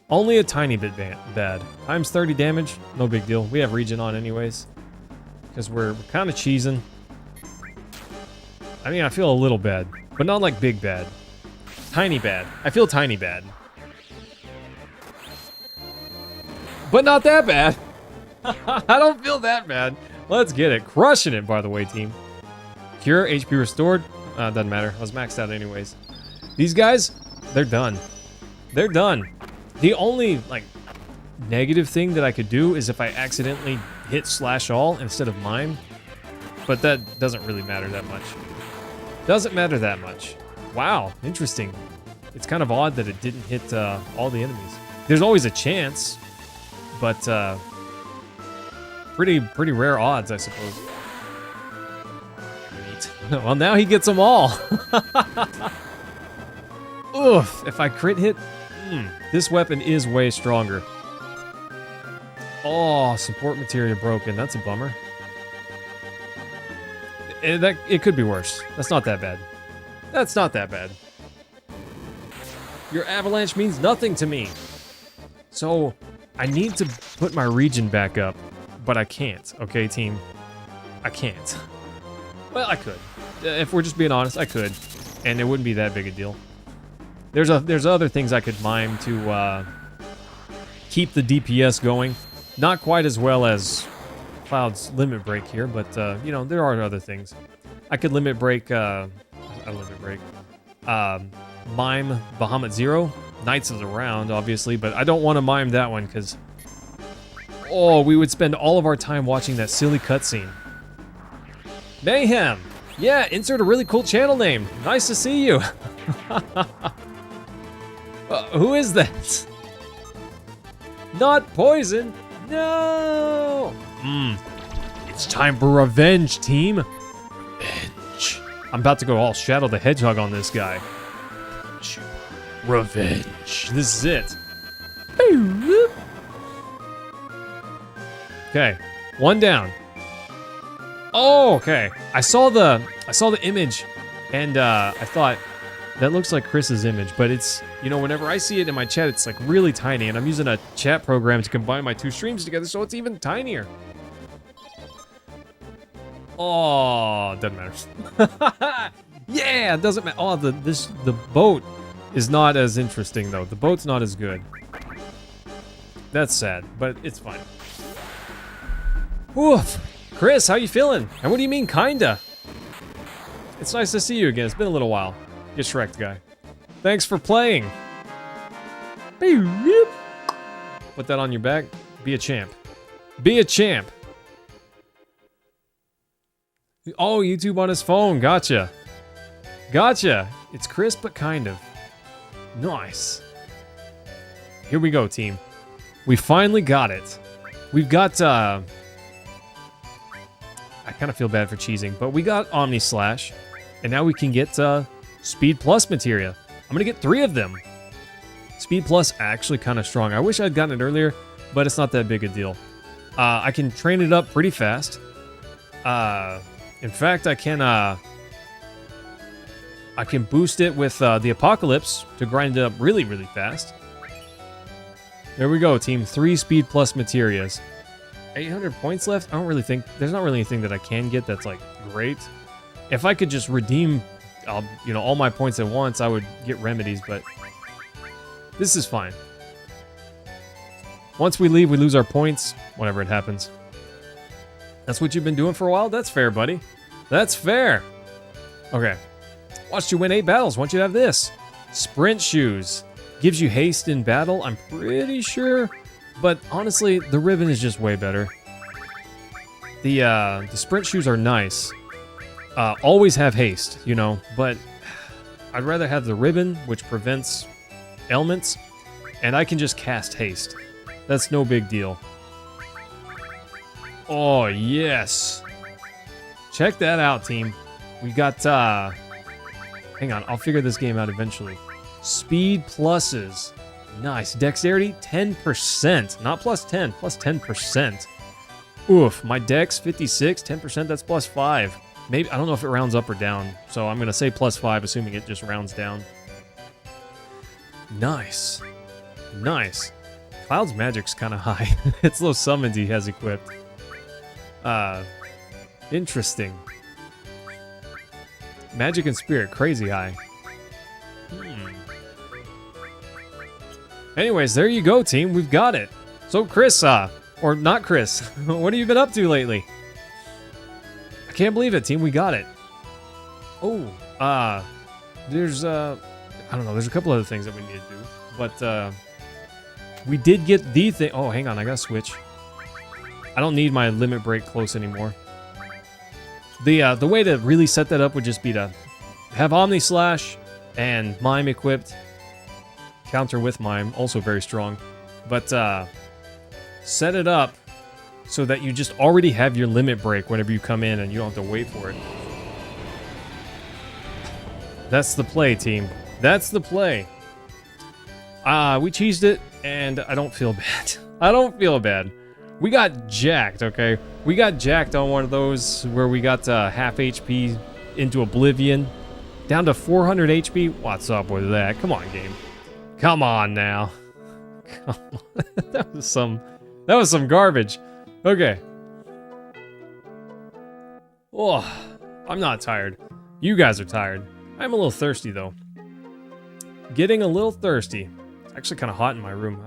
[SPEAKER 1] Only a tiny bit bad. Times 30 damage, no big deal. We have regen on anyways. Because we're kind of cheesing. I mean, I feel a little bad, but not like big bad. Tiny bad. I feel tiny bad. But not that bad. I don't feel that bad. Let's get it. Crushing it, by the way, team. Cure, HP restored. Doesn't matter. I was maxed out anyways. These guys, they're done. They're done. The only, like, negative thing that I could do is if I accidentally hit Slash All instead of Mime. But that doesn't really matter that much. Doesn't matter that much. Wow, interesting. It's kind of odd that it didn't hit all the enemies. There's always a chance, but pretty rare odds, I suppose. Neat. Well, now he gets them all. Oof, if I crit hit, this weapon is way stronger. Oh, support materia broken. That's a bummer. It could be worse. That's not that bad. That's not that bad. Your avalanche means nothing to me. So, I need to put my regen back up, but I can't. Okay, team? I can't. Well, I could. If we're just being honest, I could. And it wouldn't be that big a deal. There's other things I could mime to keep the DPS going. Not quite as well as Cloud's limit break here, but you know, there are other things. I could limit break mime Bahamut Zero. Knights is around, obviously, but I don't want to mime that one because we would spend all of our time watching that silly cutscene. Mayhem! Yeah, insert a really cool channel name. Nice to see you. Who is that? Not poison. No. It's time for revenge, team. Revenge. I'm about to go all Shadow the Hedgehog on this guy. Revenge. This is it. Okay, one down. Oh, okay. I saw the image, and I thought that looks like Chris's image, but it's, you know, whenever I see it in my chat, it's like really tiny, and I'm using a chat program to combine my two streams together, so it's even tinier. Oh, doesn't matter. Yeah, it doesn't matter. Oh, the boat is not as interesting though. The boat's not as good. That's sad, but it's fine. Oof. Chris, how you feeling? And what do you mean, kinda? It's nice to see you again. It's been a little while. Get Shrek, guy. Thanks for playing. Put that on your back. Be a champ. Be a champ. Oh, YouTube on his phone. Gotcha. Gotcha. It's Chris, but kind of. Nice. Here we go, team. We finally got it. We've got, I kind of feel bad for cheesing, but we got Omni Slash, and now we can get, Speed Plus materia. I'm gonna get 3 of them. Speed Plus actually kind of strong. I wish I'd gotten it earlier, but it's not that big a deal. I can train it up pretty fast. In fact, I can boost it with the Apocalypse to grind it up really, really fast. There we go, team. 3 Speed Plus materias. 800 points left? I don't really think... There's not really anything that I can get that's, like, great. If I could just redeem, you know, all my points at once, I would get remedies, but... This is fine. Once we leave, we lose our points. Whenever it happens. That's what you've been doing for a while? That's fair, buddy. That's fair. Okay. Watched you win 8 battles. Want you to have this. Sprint shoes. Gives you haste in battle, I'm pretty sure. But honestly, the ribbon is just way better. The sprint shoes are nice. Always have haste, you know, but I'd rather have the ribbon, which prevents ailments, and I can just cast haste. That's no big deal. Oh, yes. Check that out, team. We got, hang on, I'll figure this game out eventually. Speed pluses. Nice. Dexterity, 10%. Not plus 10, plus 10%. Oof, my dex, 56, 10%, that's plus 5. Maybe, I don't know if it rounds up or down, so I'm going to say plus 5, assuming it just rounds down. Nice. Nice. Cloud's magic's kind of high. It's those summons he has equipped. Interesting. Magic and Spirit, crazy high. Anyways, there you go, team. We've got it. So, Chris, or not Chris, what have you been up to lately? I can't believe it, team. We got it. Oh, there's, I don't know. There's a couple other things that we need to do. But, we did get the thing. Oh, hang on. I gotta switch. I don't need my limit break close anymore. The way to really set that up would just be to have Omni Slash and Mime equipped. Counter with Mime, also very strong. But set it up so that you just already have your limit break whenever you come in and you don't have to wait for it. That's the play, team. That's the play. We cheesed it, and I don't feel bad. I don't feel bad. We got jacked, okay? We got jacked on one of those where we got half HP into oblivion. Down to 400 HP? What's up with that? Come on, game. Come on now. Come on. That was some garbage. Okay. Oh, I'm not tired. You guys are tired. I'm a little thirsty though. Getting a little thirsty. It's actually kind of hot in my room.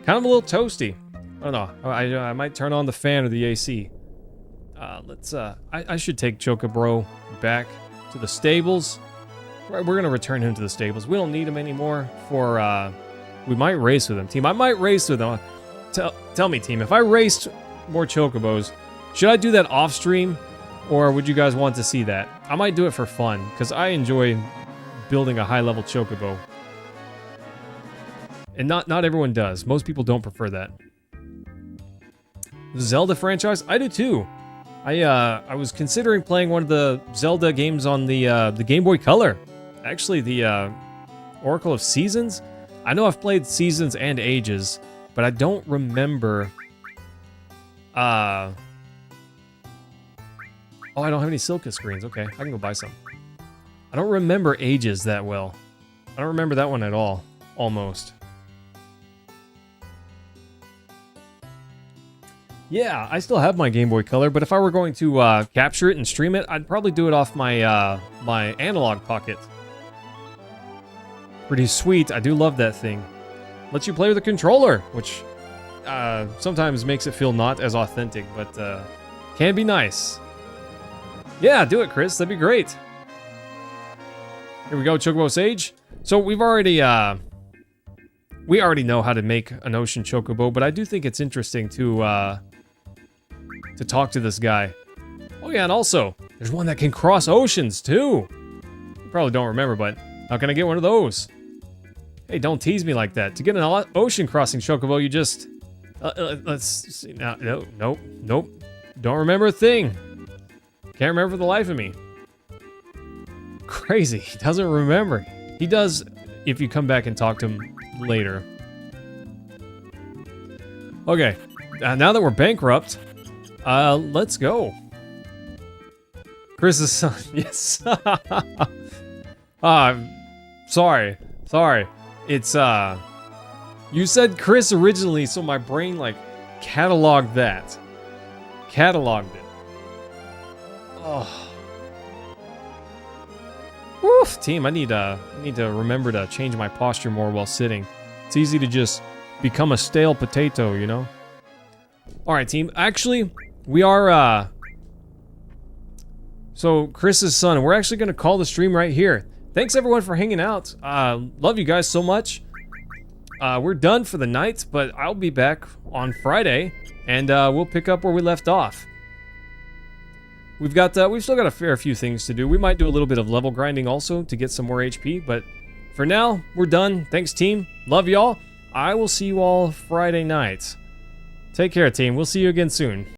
[SPEAKER 1] Kind of a little toasty. I don't know. I might turn on the fan or the AC. I should take Chocobro back to the stables. We're going to return him to the stables. We don't need him anymore for, we might race with him. Team, I might race with him. Tell me, team, if I raced more Chocobos, should I do that off stream? Or would you guys want to see that? I might do it for fun, because I enjoy building a high-level Chocobo. And not everyone does. Most people don't prefer that. The Zelda franchise? I do too. I was considering playing one of the Zelda games on the Game Boy Color. Actually, the Oracle of Seasons. I know I've played Seasons and Ages, but I don't remember. Oh, I don't have any Silka screens. Okay, I can go buy some. I don't remember Ages that well. I don't remember that one at all. Almost. Yeah, I still have my Game Boy Color, but if I were going to capture it and stream it, I'd probably do it off my my analog pocket. Pretty sweet. I do love that thing. Lets you play with a controller, which sometimes makes it feel not as authentic, but can be nice. Yeah, do it, Chris. That'd be great. Here we go, Chocobo Sage. So we already know how to make an ocean chocobo, but I do think it's interesting to talk to this guy. Oh yeah, and also, there's one that can cross oceans too. You probably don't remember, but how can I get one of those? Hey, don't tease me like that. To get an ocean crossing chocobo, you just... let's see now. Nope. Don't remember a thing. Can't remember for the life of me. Crazy. He doesn't remember. He does if you come back and talk to him later. Okay. Now that we're bankrupt, let's go. Chris's son. Yes. Sorry. It's, you said Chris originally, so my brain, like, cataloged that. Cataloged it. Oh. Woof, team, I need to remember to change my posture more while sitting. It's easy to just become a stale potato, you know? Alright, team. Actually, we are, so, Chris's son, we're actually going to call the stream right here. Thanks, everyone, for hanging out. Love you guys so much. We're done for the night, but I'll be back on Friday, and we'll pick up where we left off. We've still got a fair few things to do. We might do a little bit of level grinding also to get some more HP, but for now, we're done. Thanks, team. Love y'all. I will see you all Friday night. Take care, team. We'll see you again soon.